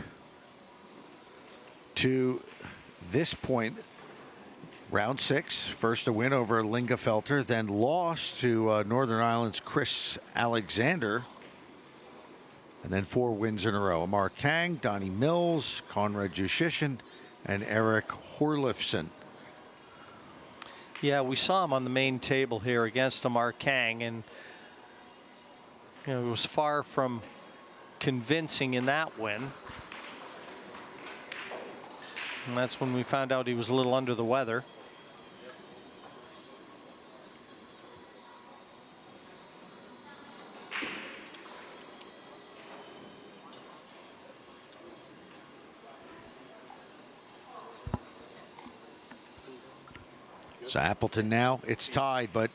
to this point. Round 6, first a win over Lingefelter, then lost to Northern Ireland's Chris Alexander. And then 4 wins in a row. Amar Kang, Donnie Mills, Conrad Jushishin, and Eric Horlifson. Yeah, we saw him on the main table here against Amar Kang, and you know, it was far from convincing in that win. And that's when we found out he was a little under the weather. So Appleton now, it's tied, but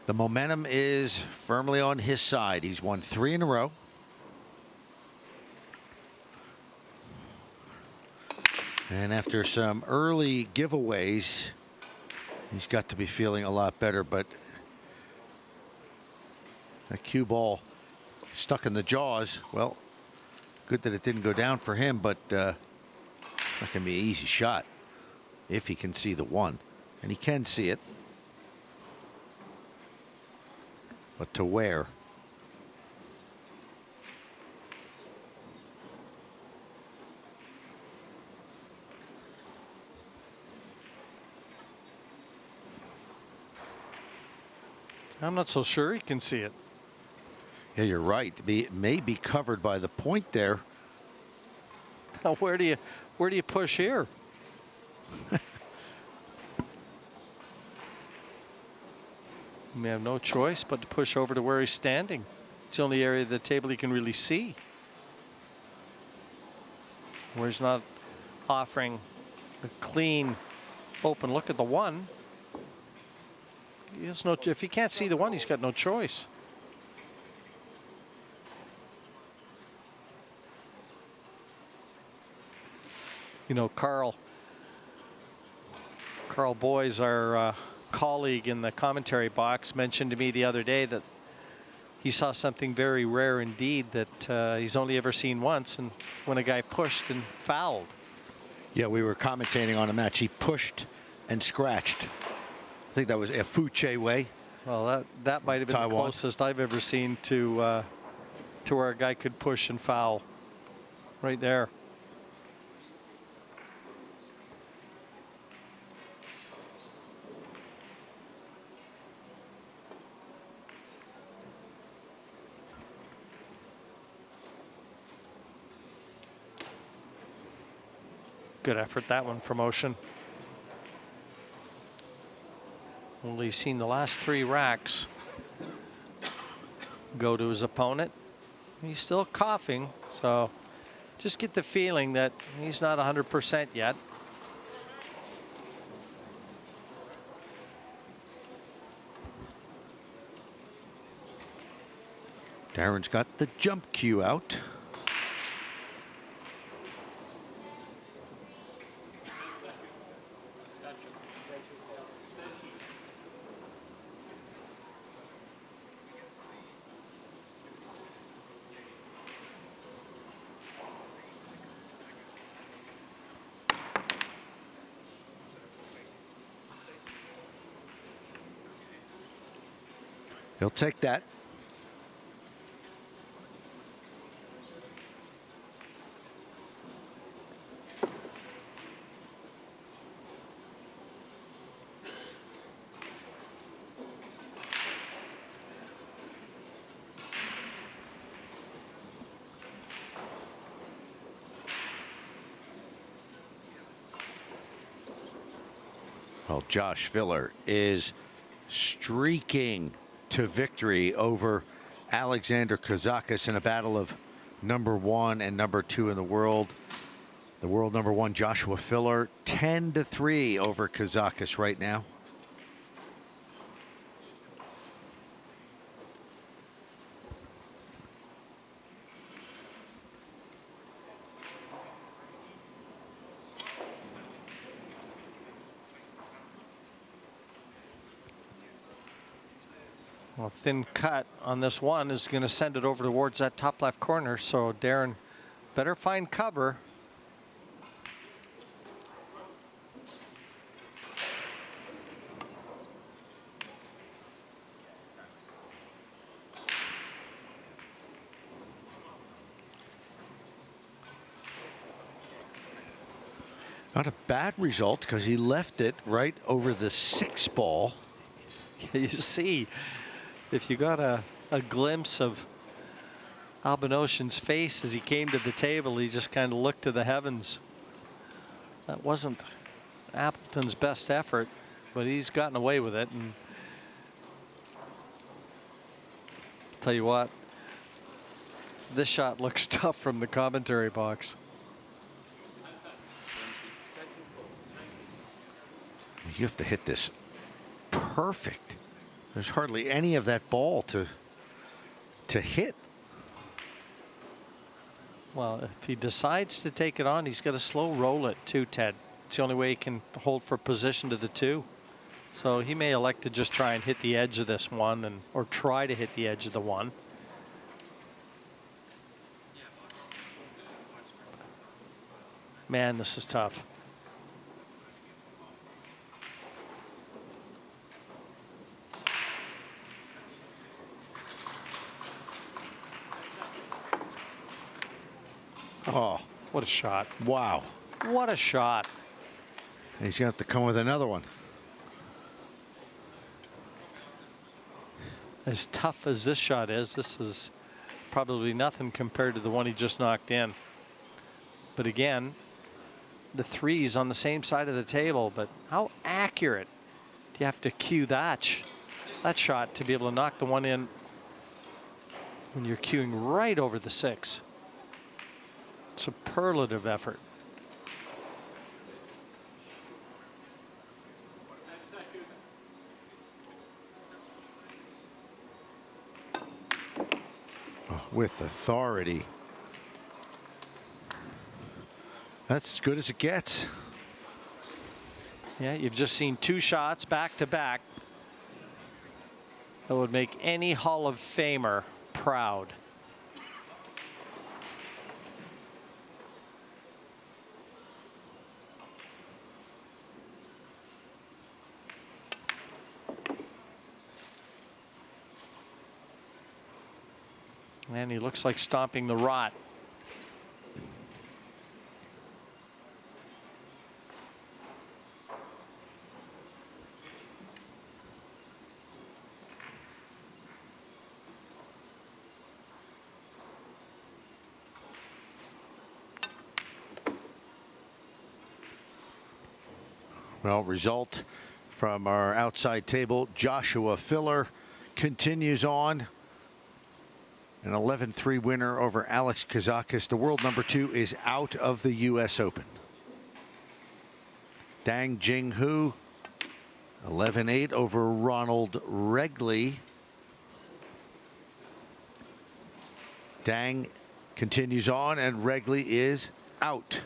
The momentum is firmly on his side. He's won 3 in a row. And after some early giveaways, he's got to be feeling a lot better. But that cue ball stuck in the jaws. Well, good that it didn't go down for him, but it's not going to be an easy shot if he can see the 1. And he can see it. But to where? I'm not so sure he can see it. Yeah, you're right. It may be covered by the point there. Now, where do you push here? You may have no choice but to push over to where he's standing. It's the only area of the table he can really see, where he's not offering a clean, open look at the 1. He has no. If he can't see the 1, he's got no choice. You know, Carl Boys, our colleague in the commentary box, mentioned to me the other day that he saw something very rare indeed that he's only ever seen once, and when a guy pushed and fouled. Yeah, we were commentating on a match. He pushed and scratched. I think that was a Fuche way. Well, that might have been Taiwan. the closest I've ever seen to where a guy could push and foul. Right there. Good effort, that one from Ouschan. Only seen the last 3 racks go to his opponent. He's still coughing, so just get the feeling that he's not 100% yet. Darren's got the jump cue out. He'll take that. Well, Josh Filler is streaking to victory over Alexander Kazakis in a battle of number 1 and number 2 in the world. The world number 1, Joshua Filler, 10-3 over Kazakis right now. Well, thin cut on this one is going to send it over towards that top left corner. So Darren better find cover. Not a bad result because he left it right over the 6 ball. You see, if you got a glimpse of Albin Ouschan's face as he came to the table, he just kind of looked to the heavens. That wasn't Appleton's best effort, but he's gotten away with it. And I'll tell you what, this shot looks tough from the commentary box. You have to hit this perfect. There's hardly any of that ball to hit. Well, if he decides to take it on, he's got to slow roll it too, Ted. It's the only way he can hold for position to the 2. So he may elect to just try and hit the edge of this one, or try to hit the edge of the 1. Man, this is tough. Oh, what a shot. Wow. What a shot. And he's going to have to come with another one. As tough as this shot is, this is probably nothing compared to the one he just knocked in. But again, the 3's on the same side of the table, but how accurate do you have to cue that shot to be able to knock the 1 in when you're cueing right over the 6? Superlative effort. With authority. That's as good as it gets. Yeah, you've just seen 2 shots back to back that would make any Hall of Famer proud. And he looks like stomping the rot. Well, result from our outside table, Joshua Filler continues on. An 11-3 winner over Alex Kazakis. The world number 2 is out of the U.S. Open. Dang Jinghu, 11-8 over Ronald Regley. Dang continues on, and Regley is out.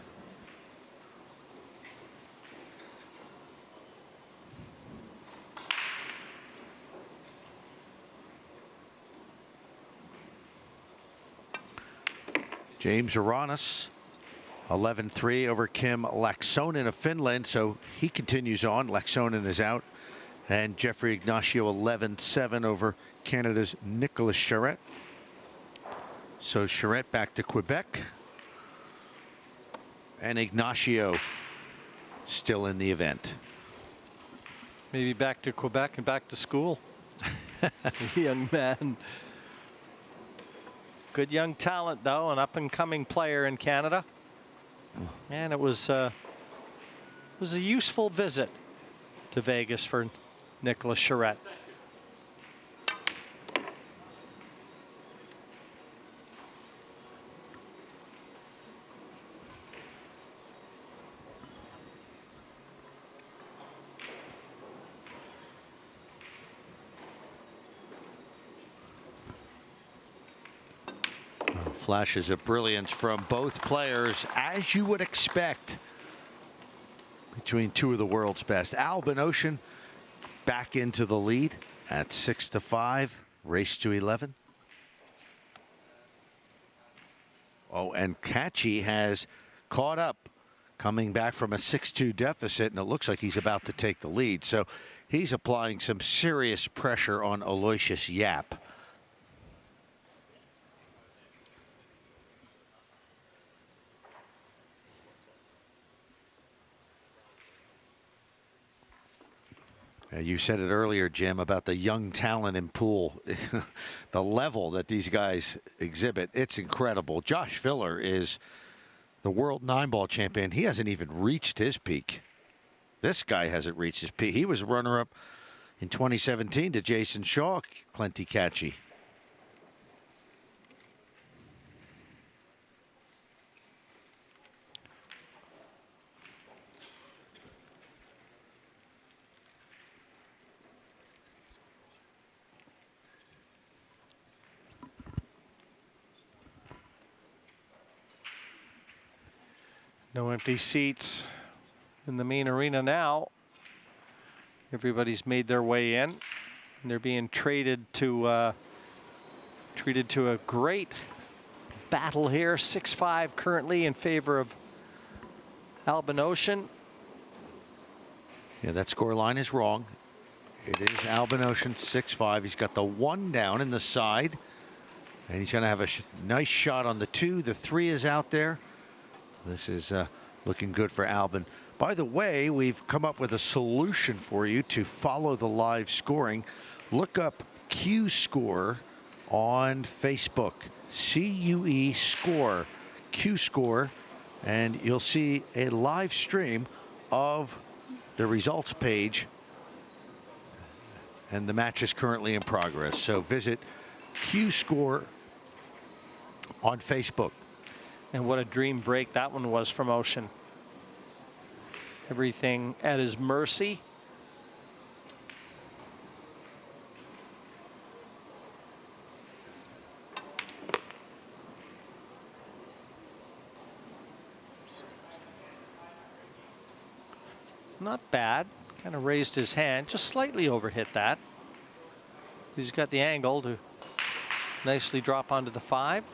James Aranas, 11-3 over Kim Laaksonen of Finland, so he continues on. Laaksonen is out. And Jeffrey Ignacio, 11-7 over Canada's Nicolas Charette. So Charette back to Quebec. And Ignacio still in the event. Maybe back to Quebec and back to school. Young man. Good young talent, though, an up-and-coming player in Canada. And it was a useful visit to Vegas for Nicolas Charette. Flashes of brilliance from both players, as you would expect between 2 of the world's best. Albin Ouschan back into the lead at 6-5, race to 11. Oh, and Kachi has caught up, coming back from a 6-2 deficit, and it looks like he's about to take the lead. So he's applying some serious pressure on Aloysius Yap. You said it earlier, Jim, about the young talent in pool. The level that these guys exhibit, it's incredible. Josh Filler is the world 9-ball champion. He hasn't even reached his peak. This guy hasn't reached his peak. He was runner-up in 2017 to Jason Shaw, Clenty Kachi. No empty seats in the main arena now. Everybody's made their way in. And they're being treated to a great battle here. 6-5 currently in favor of Albin Ouschan. Yeah, that score line is wrong. It is Albin Ouschan 6-5. He's got the 1 down in the side. And he's going to have a nice shot on the 2. The 3 is out there. This is looking good for Albin. By the way, we've come up with a solution for you to follow the live scoring. Look up Q Score on Facebook. CUE Score, Q Score, and you'll see a live stream of the results page. And the match is currently in progress. So visit Q Score on Facebook. And what a dream break that one was from Ouschan. Everything at his mercy. Not bad. Kind of raised his hand, just slightly overhit that. He's got the angle to nicely drop onto the 5.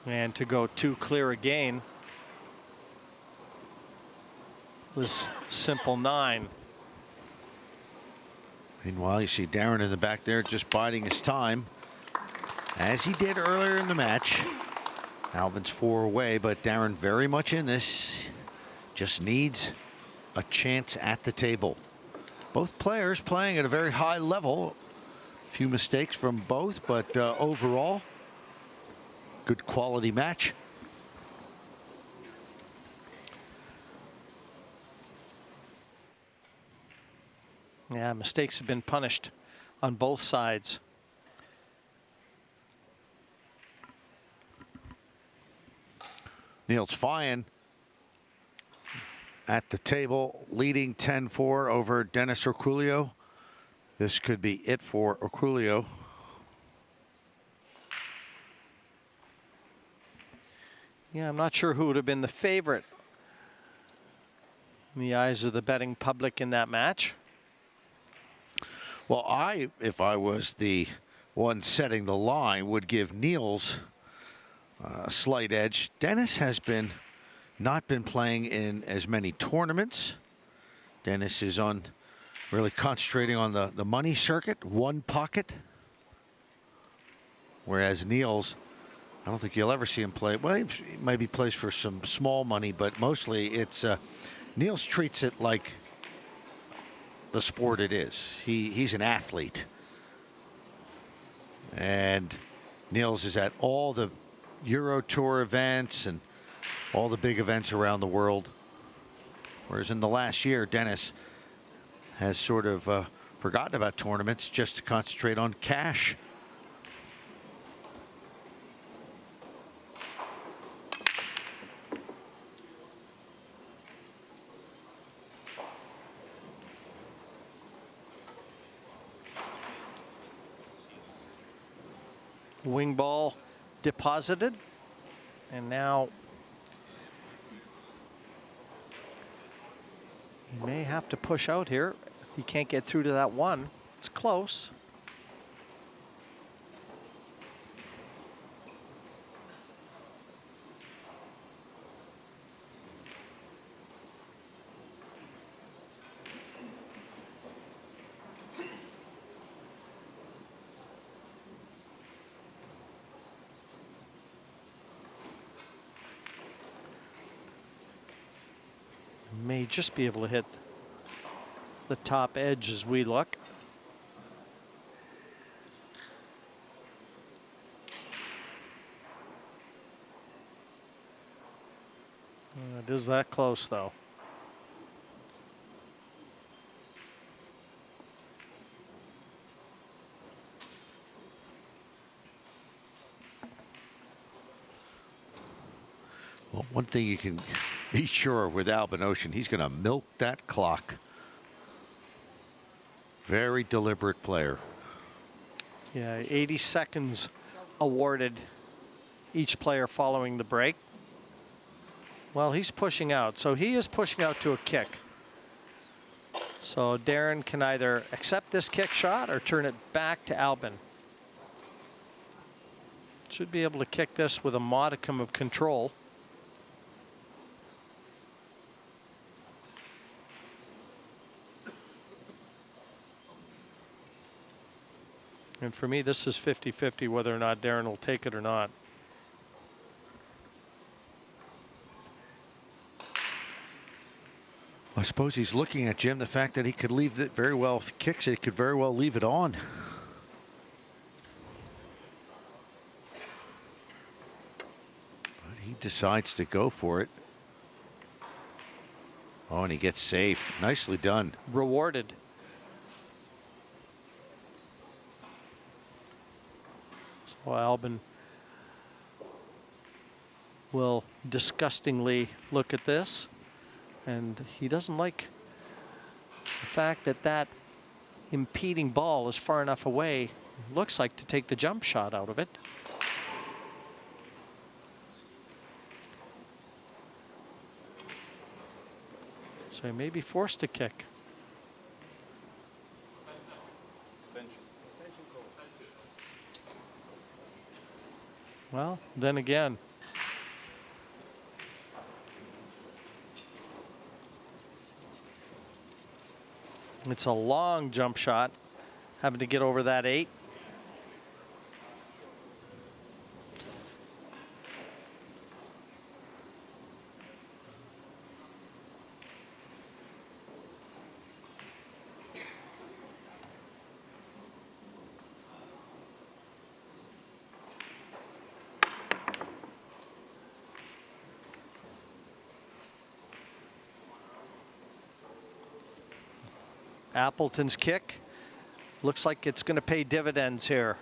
And to go 2 clear again. This simple 9. Meanwhile, you see Darren in the back there just biding his time, as he did earlier in the match. Alvin's 4 away, but Darren very much in this. Just needs a chance at the table. Both players playing at a very high level. A few mistakes from both, but overall, good quality match. Yeah, mistakes have been punished on both sides. Niels Fyan at the table, leading 10-4 over Dennis Orculio. This could be it for Orculio. Yeah, I'm not sure who would have been the favorite in the eyes of the betting public in that match. Well, if I was the one setting the line, would give Niels a slight edge. Dennis has not been playing in as many tournaments. Dennis is really concentrating on the money circuit, one pocket. Whereas Niels, I don't think you'll ever see him play. Well, he maybe plays for some small money, but mostly it's Niels treats it like the sport it is. He's an athlete. And Niels is at all the Euro Tour events and all the big events around the world. Whereas in the last year, Dennis has sort of forgotten about tournaments just to concentrate on cash. Wing ball deposited. And now he may have to push out here. He can't get through to that one. It's close. May just be able to hit the top edge as we look. It is that close, though. Well, one thing you can be sure with Albin Ouschan, he's going to milk that clock. Very deliberate player. Yeah, 80 seconds awarded each player following the break. Well, he's pushing out, so he is pushing out to a kick. So Darren can either accept this kick shot or turn it back to Albin. Should be able to kick this with a modicum of control. And for me, this is 50-50 whether or not Darren will take it or not. I suppose he's looking at, Jim, the fact that he could leave it very well. If he kicks it, he could very well leave it on. But he decides to go for it. Oh, and he gets safe. Nicely done. Rewarded. So Albin will disgustingly look at this. And he doesn't like the fact that that impeding ball is far enough away, looks like, to take the jump shot out of it. So he may be forced to kick. Well, then again, it's a long jump shot, having to get over that 8. Appleton's kick looks like it's going to pay dividends here.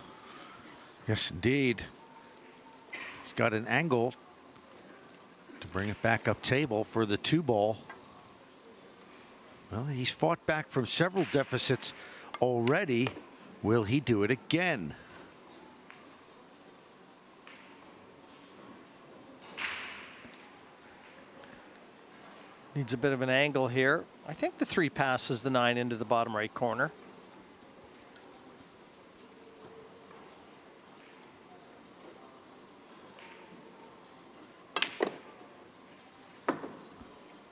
Yes, indeed. He's got an angle to bring it back up table for the 2-ball. Well, he's fought back from several deficits already. Will he do it again? Needs a bit of an angle here. I think the 3 passes the 9 into the bottom right corner.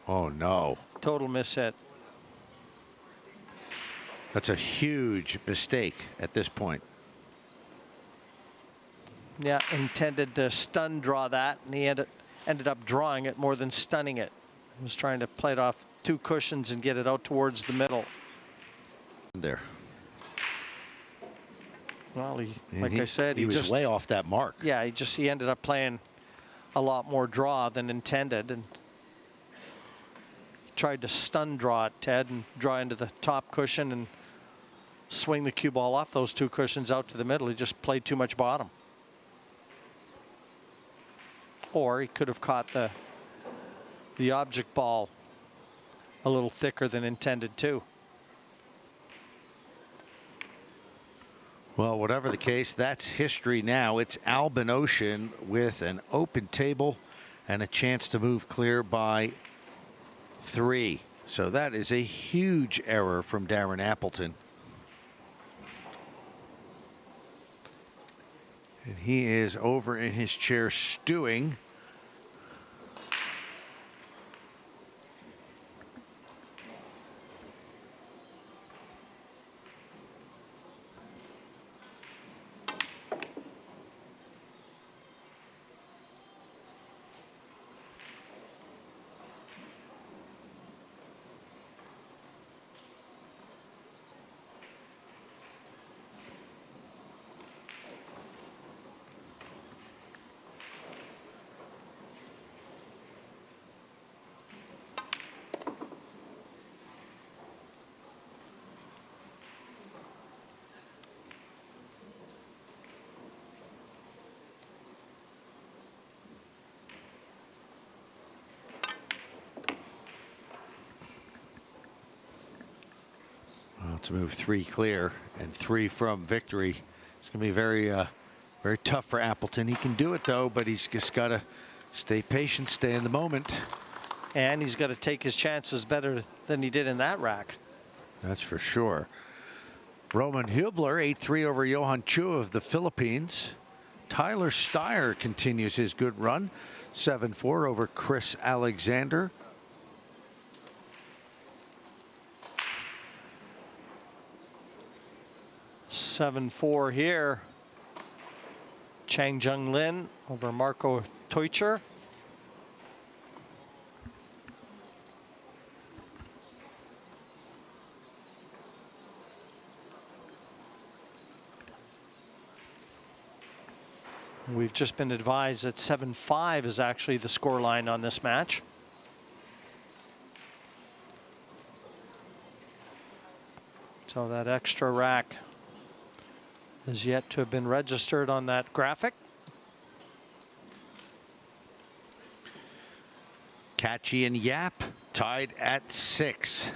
Oh, no. Total miss hit. That's a huge mistake at this point. Yeah, intended to stun draw that, and he ended up drawing it more than stunning it. He was trying to play it off 2 cushions and get it out towards the middle. There. Well, I said, he was just way off that mark. Yeah, he ended up playing a lot more draw than intended, and tried to stun draw it, Ted, and draw into the top cushion and swing the cue ball off those 2 cushions out to the middle. He just played too much bottom. Or he could have caught the object ball a little thicker than intended too. Well, whatever the case, that's history now. It's Albin Ouschan with an open table and a chance to move clear by 3. So that is a huge error from Darren Appleton. And he is over in his chair stewing. To move 3 clear and 3 from victory. It's going to be very, very tough for Appleton. He can do it though, but he's just got to stay patient, stay in the moment. And he's got to take his chances better than he did in that rack. That's for sure. Roman Hubler 8-3 over Johan Chu of the Philippines. Tyler Steyer continues his good run, 7-4 over Chris Alexander. 7-4 here. Chang Jung Lin over Marco Teucher. We've just been advised that 7-5 is actually the scoreline on this match. So that extra rack is yet to have been registered on that graphic. Kachi and Yap tied at 6.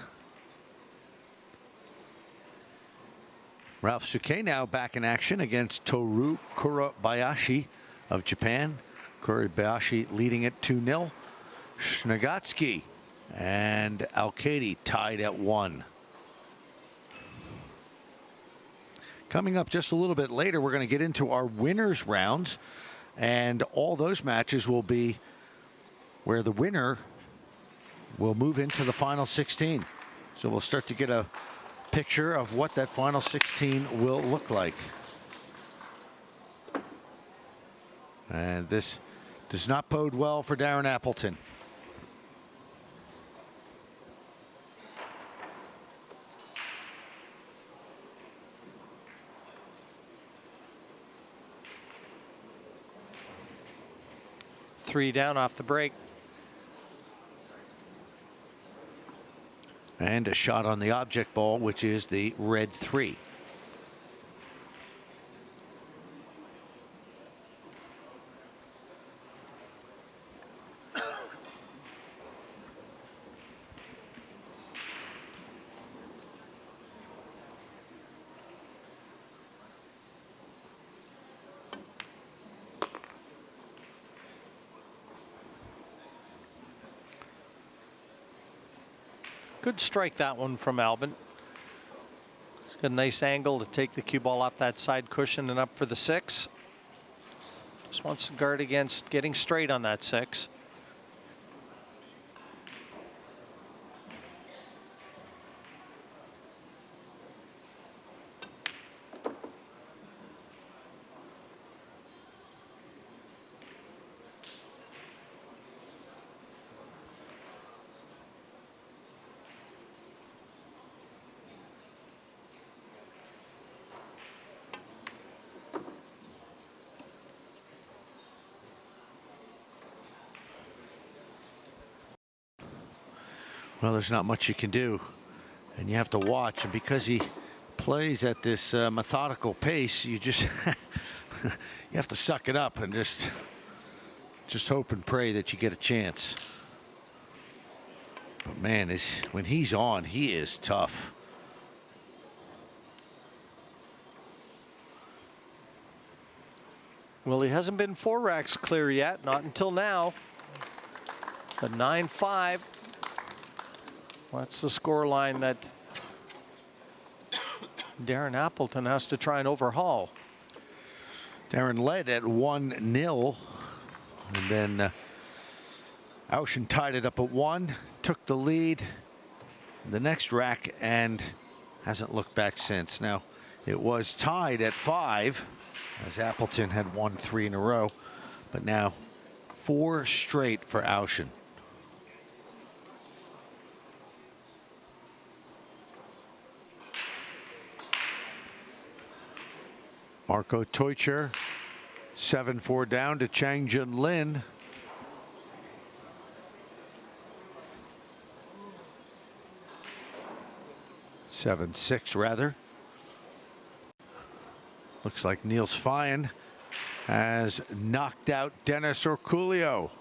Ralph Suke now back in action against Toru Kurabayashi of Japan. Kurabayashi leading it 2-0. Snagatsky and Alkady tied at 1. Coming up just a little bit later, we're going to get into our winners rounds, and all those matches will be where the winner will move into the final 16. So we'll start to get a picture of what that final 16 will look like. And this does not bode well for Darren Appleton. Three down off the break. And a shot on the object ball, which is the red 3. Good strike, that one from Albin. It's got a nice angle to take the cue ball off that side cushion and up for the 6. Just wants to guard against getting straight on that 6. Well, there's not much you can do, and you have to watch. And because he plays at this methodical pace, you just you have to suck it up and just hope and pray that you get a chance. But man, when he's on, he is tough. Well, he hasn't been 4 racks clear yet, not until now. The 9-5. That's the score line that Darren Appleton has to try and overhaul. Darren led at 1-0, and then Ouschan tied it up at 1, took the lead in the next rack, and hasn't looked back since. Now, it was tied at 5, as Appleton had won 3 in a row, but now 4 straight for Ouschan. Marco Teucher, 7-4 down to Chang Jun Lin. Seven-6 rather. Looks like Niels Fine has knocked out Dennis Orculio.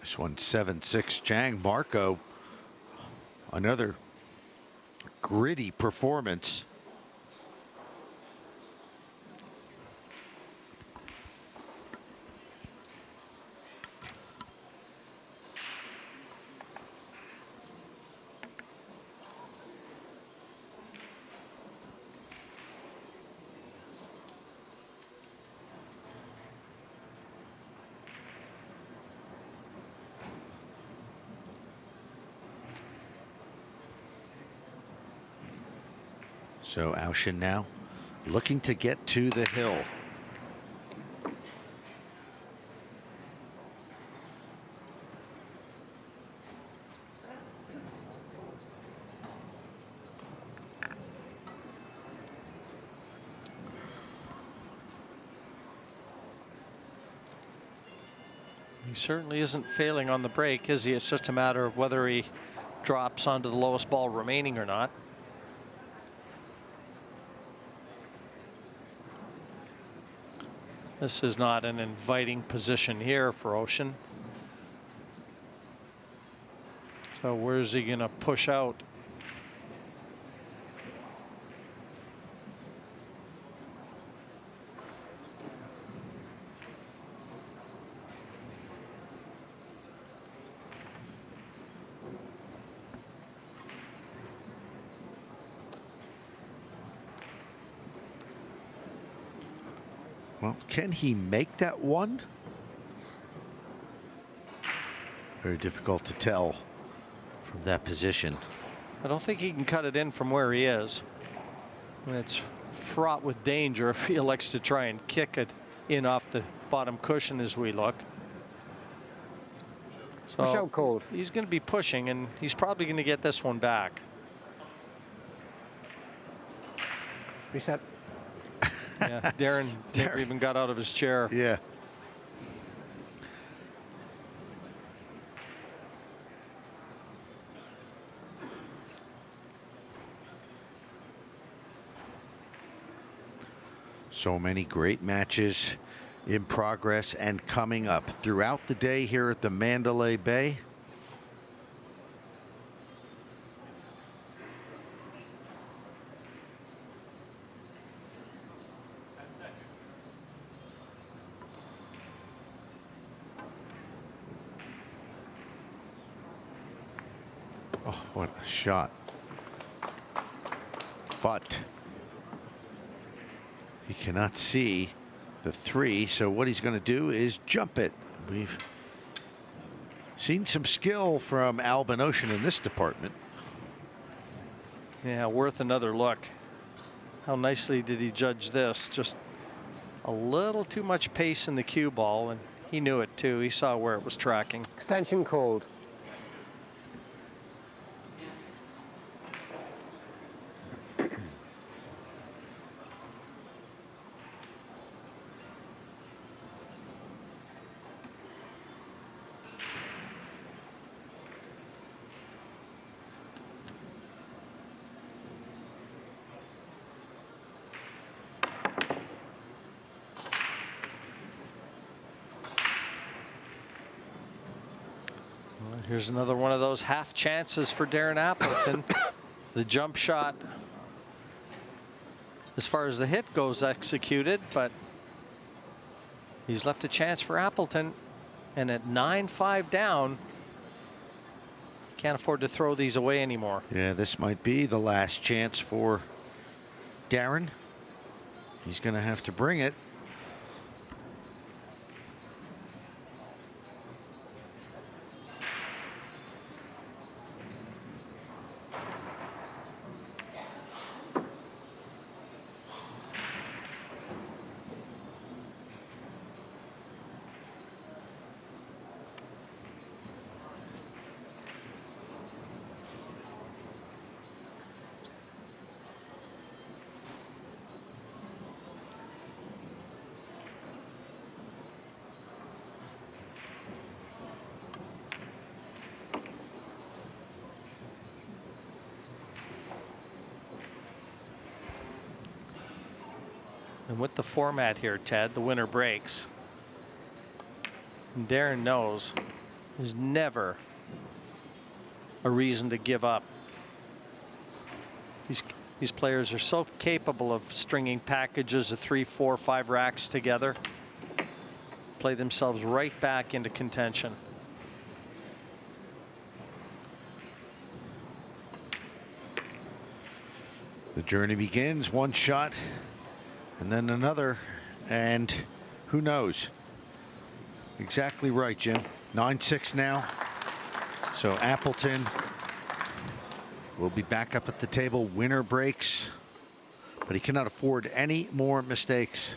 This one 7-6 Chang. Marco, another gritty performance. So Ouschan now looking to get to the hill. He certainly isn't failing on the break, is he? It's just a matter of whether he drops onto the lowest ball remaining or not. This is not an inviting position here for Ouschan. So where's he going to push out? Well, can he make that one? Very difficult to tell from that position. I don't think he can cut it in from where he is. And it's fraught with danger if he elects to try and kick it in off the bottom cushion as we look. So Push out called. He's going to be pushing, and he's probably going to get this one back. Reset. Yeah, Darren never even got out of his chair. Yeah. So many great matches in progress and coming up throughout the day here at the Mandalay Bay. Oh, what a shot. But he cannot see the 3, so what he's going to do is jump it. We've seen some skill from Albin Ouschan in this department. Yeah, worth another look. How nicely did he judge this? Just a little too much pace in the cue ball, and he knew it too. He saw where it was tracking. Extension called. Here's another one of those half chances for Darren Appleton. The jump shot, as far as the hit goes, executed, but he's left a chance for Appleton. And at 9-5 down, can't afford to throw these away anymore. Yeah, this might be the last chance for Darren. He's going to have to bring it. And with the format here, Ted, the winner breaks. And Darren knows there's never a reason to give up. These players are so capable of stringing packages of 3, 4, 5 racks together, play themselves right back into contention. The journey begins, one shot and then another, and who knows? Exactly right, Jim. 9-6 now. So Appleton will be back up at the table. Winner breaks, but he cannot afford any more mistakes.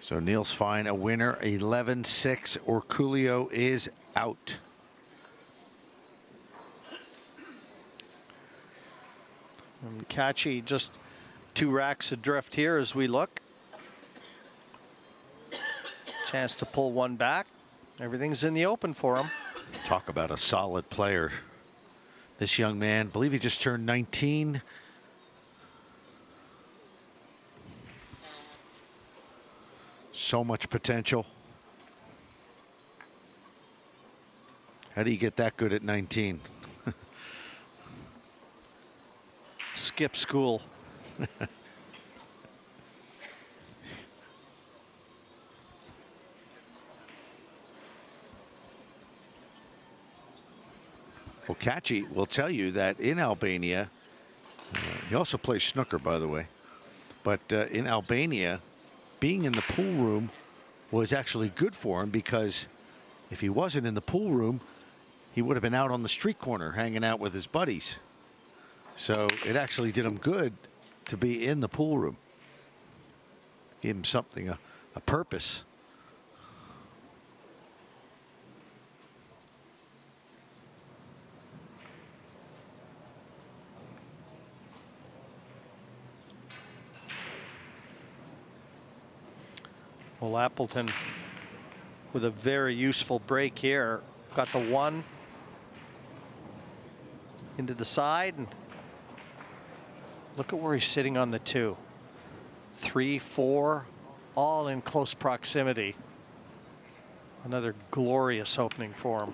So Neil's fine, a winner, 11-6, or Coolio is out. And Catchy just 2 racks adrift here as we look. Chance to pull one back. Everything's in the open for him. Talk about a solid player. This young man, I believe he just turned 19. So much potential. How do you get that good at 19? Skip school. Well, Catchy will tell you that in Albania, he also plays snooker, by the way, but in Albania, being in the pool room was actually good for him, because if he wasn't in the pool room, he would have been out on the street corner hanging out with his buddies. So it actually did him good to be in the pool room. Gave him something, a purpose. Well, Appleton with a very useful break here. Got the 1 into the side, and look at where he's sitting on the 2. 3, 4, all in close proximity. Another glorious opening for him.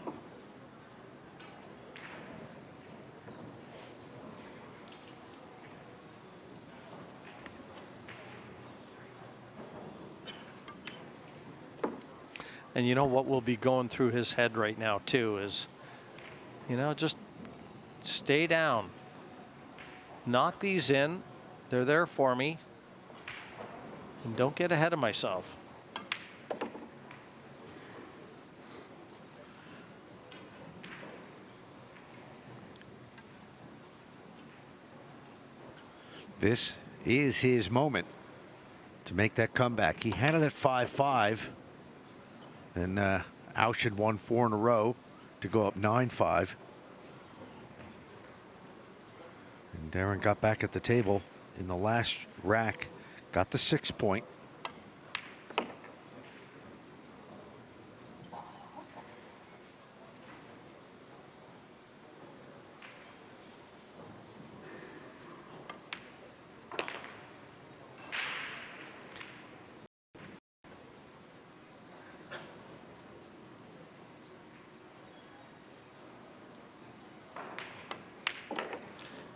And you know what will be going through his head right now too is, you know, just stay down. Knock these in. They're there for me. And don't get ahead of myself. This is his moment to make that comeback. He had it at 5-5. And Ouschan won 4 in a row to go up 9-5. And Darren got back at the table in the last rack, got the 6 point.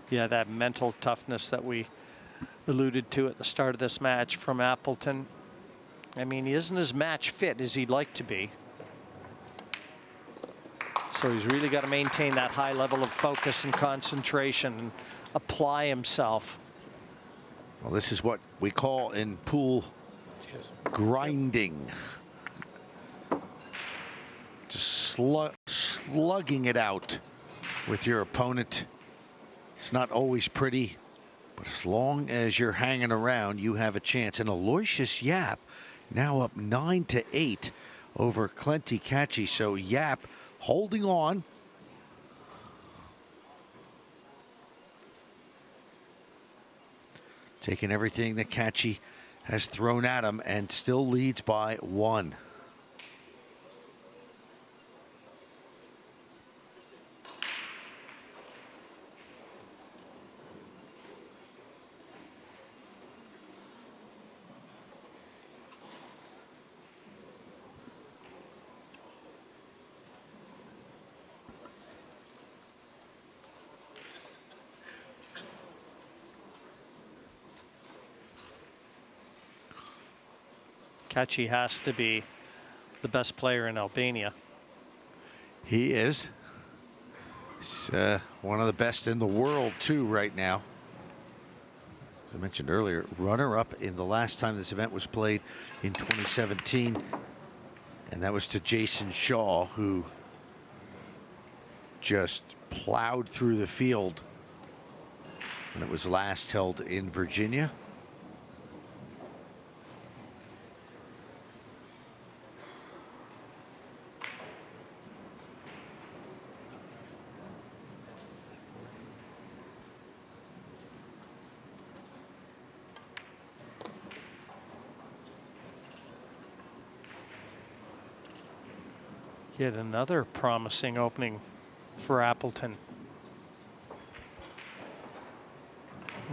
Yeah, that mental toughness that we alluded to at the start of this match from Appleton. I mean, he isn't as match fit as he'd like to be. So he's really got to maintain that high level of focus and concentration and apply himself. Well, this is what we call in pool grinding. Just slugging it out with your opponent. It's not always pretty, but as long as you're hanging around, you have a chance. And Aloysius Yap now up 9-8 over Clenty Catchy. So Yap holding on. Taking everything that Catchy has thrown at him and still leads by 1. Catchy has to be the best player in Albania. He is. He's one of the best in the world too right now. As I mentioned earlier, runner-up in the last time this event was played in 2017, and that was to Jason Shaw, who just plowed through the field when it was last held in Virginia. Yet another promising opening for Appleton.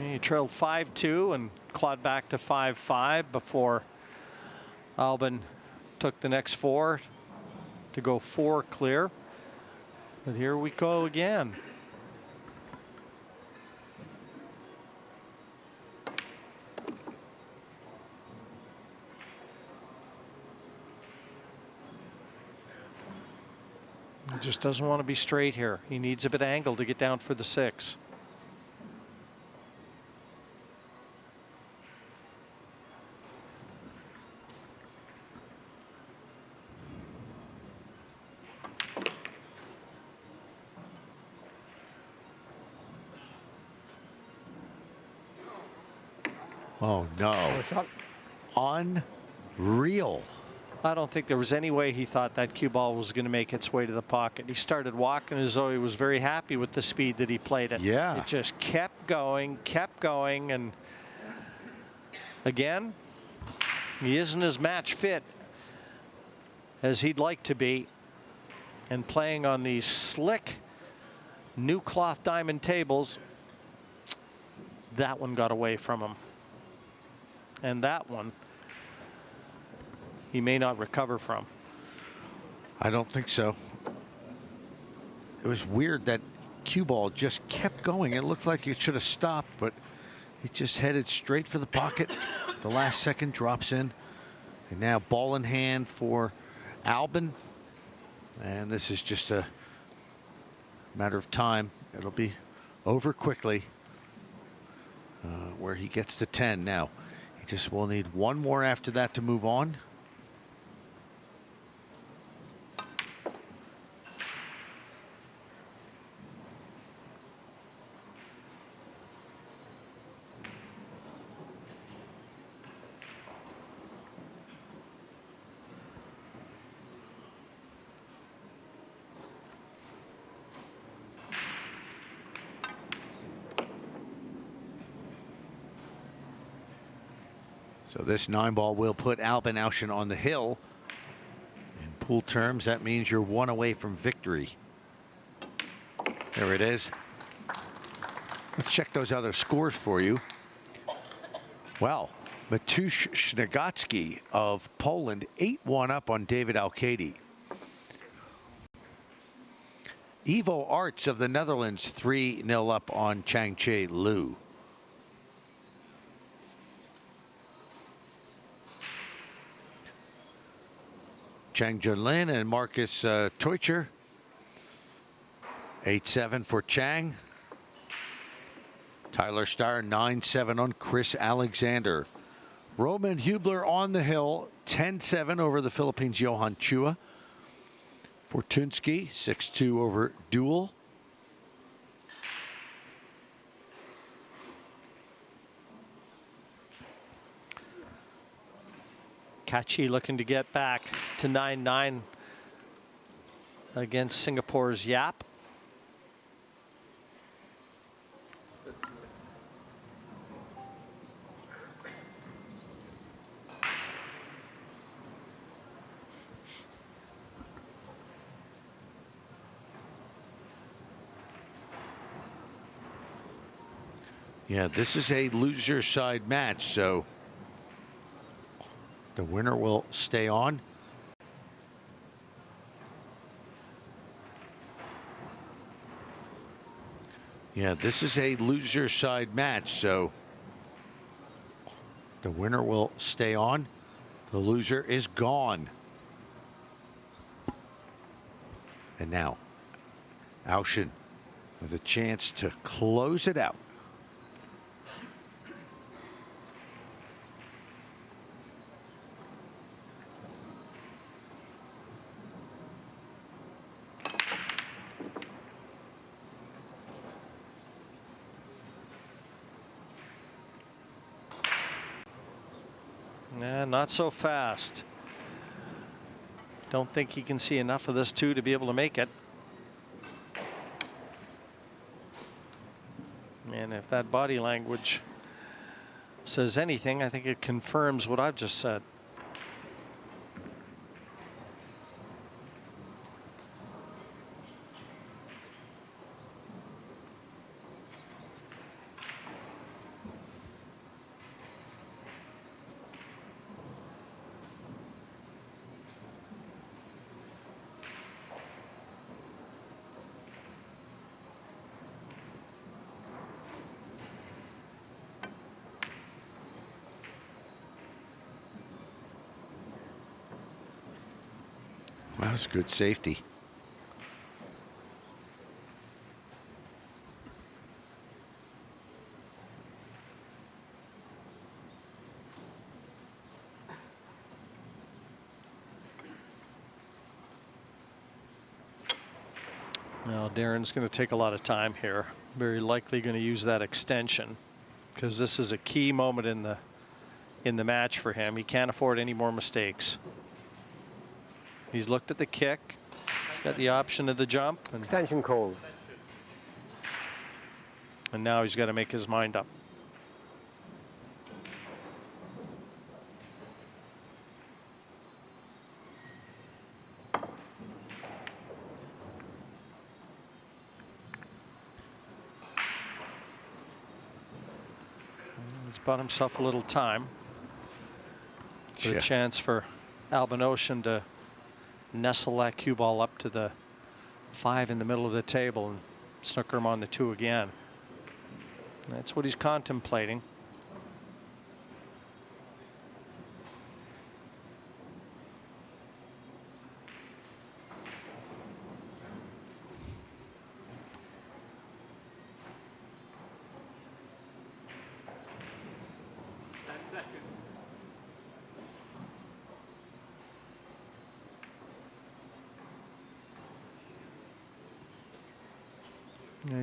He trailed 5-2 and clawed back to 5-5 before Albin took the next 4 to go 4 clear. But here we go again. He just doesn't want to be straight here. He needs a bit of angle to get down for the 6. Oh no. Unreal. I don't think there was any way he thought that cue ball was going to make its way to the pocket. He started walking as though he was very happy with the speed that he played it. Yeah. It just kept going, and again, he isn't as match fit as he'd like to be. And playing on these slick new cloth diamond tables, that one got away from him. And that one, he may not recover from. I don't think so. It was weird that cue ball just kept going. It looked like it should have stopped, but it just headed straight for the pocket. The last second drops in. And now ball in hand for Albin. And this is just a matter of time. It'll be over quickly where he gets to 10 now. He just will need one more after that to move on. So this 9-ball will put Albin Ouschan on the hill. In pool terms, that means you're 1 away from victory. There it is. Let's check those other scores for you. Well, Matusz Śniegocki of Poland 8-1 up on David Alcady. Evo Arts of the Netherlands 3-0 up on Chang-Che Liu. Chang Junlin and Marcus Teucher. 8-7 for Chang. Tyler Starr 9-7 on Chris Alexander. Roman Hubler on the hill 10-7 over the Philippines' Johan Chua. Fortunsky 6-2 over Duel. Kachi looking to get back to 9-9 against Singapore's Yap. Yeah, this is a loser side match, so the winner will stay on. Yeah, this is a loser side match, so the winner will stay on. The loser is gone. And now, Ouschan with a chance to close it out. Not so fast. Don't think he can see enough of this two to be able to make it. And if that body language says anything, I think it confirms what I've just said. That was good safety. Now Darren's going to take a lot of time here. Very likely going to use that extension because this is a key moment in the match for him. He can't afford any more mistakes. He's looked at the kick. He's got the option of the jump. And Extension called. And now he's got to make his mind up. He's bought himself a little time. With a chance for Albin Ouschan to nestle that cue ball up to the 5 in the middle of the table and snooker him on the 2 again. That's what he's contemplating.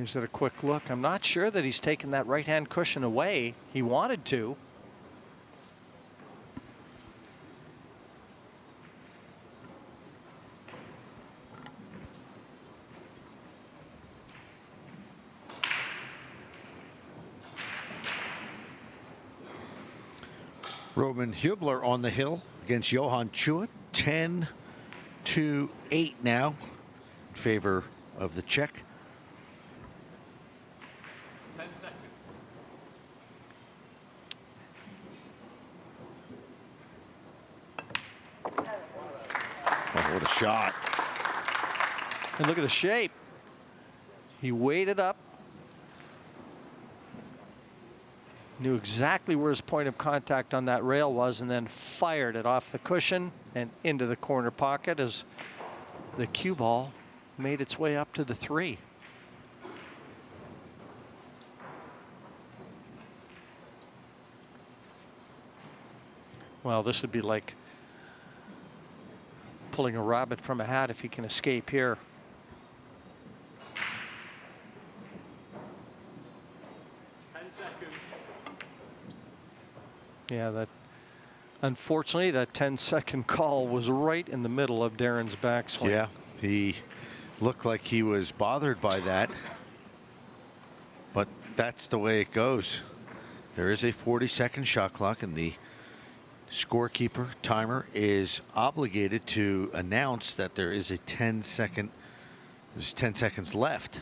He's at a quick look. I'm not sure that he's taken that right-hand cushion away. He wanted to. Roman Hubler on the hill against Johan Chua. 10-8 now in favor of the Czech. 10 seconds. Oh, what a shot. And look at the shape. He waited up. Knew exactly where his point of contact on that rail was, and then fired it off the cushion and into the corner pocket as the cue ball made its way up to the 3. Well, this would be like pulling a rabbit from a hat if he can escape here. Yeah, that unfortunately that 10-second call was right in the middle of Darren's backswing. Yeah, he looked like he was bothered by that, but that's the way it goes. There is a 40-second shot clock, and the scorekeeper timer is obligated to announce that there is a 10-second. There's 10 seconds left.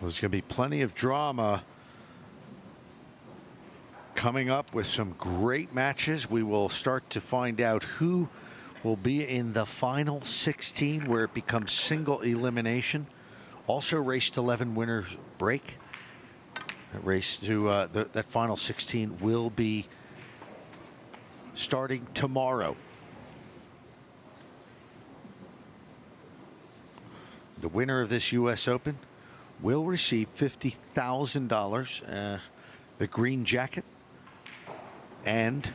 There's going to be plenty of drama coming up with some great matches. We will start to find out who will be in the final 16, where it becomes single elimination. Also, race to 11 winners break. That race to that final 16 will be starting tomorrow. The winner of this U.S. Open will receive $50,000, the green jacket, and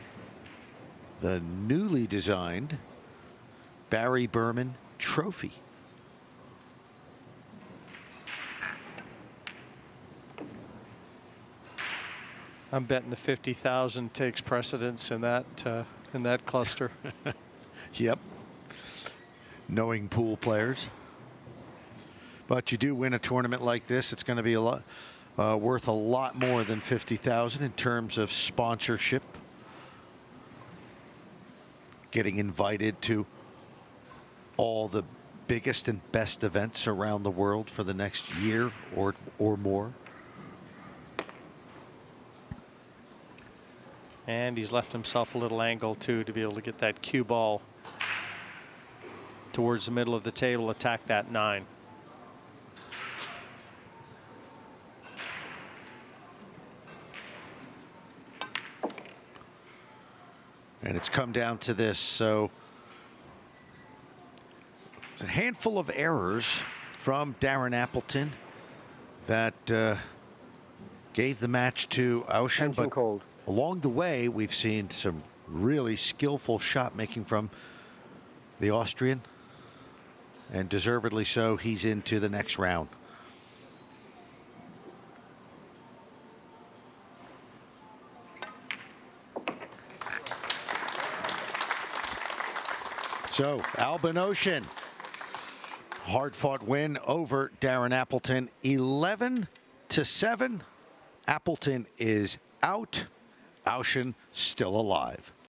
the newly designed Barry Berman trophy. I'm betting the 50,000 takes precedence in that cluster. Yep. Knowing pool players. But you do win a tournament like this, it's going to be a lot worth a lot more than 50,000 in terms of sponsorship. Getting invited to all the biggest and best events around the world for the next year or more. And he's left himself a little angle too to be able to get that cue ball towards the middle of the table, attack that 9. And it's come down to this, so it's a handful of errors from Darren Appleton that gave the match to Ouschan, but called. Along the way we've seen some really skillful shot making from the Austrian, and deservedly so. He's into the next round. So Albin Ouschan, hard-fought win over Darren Appleton, 11-7. Appleton is out. Ouschan still alive.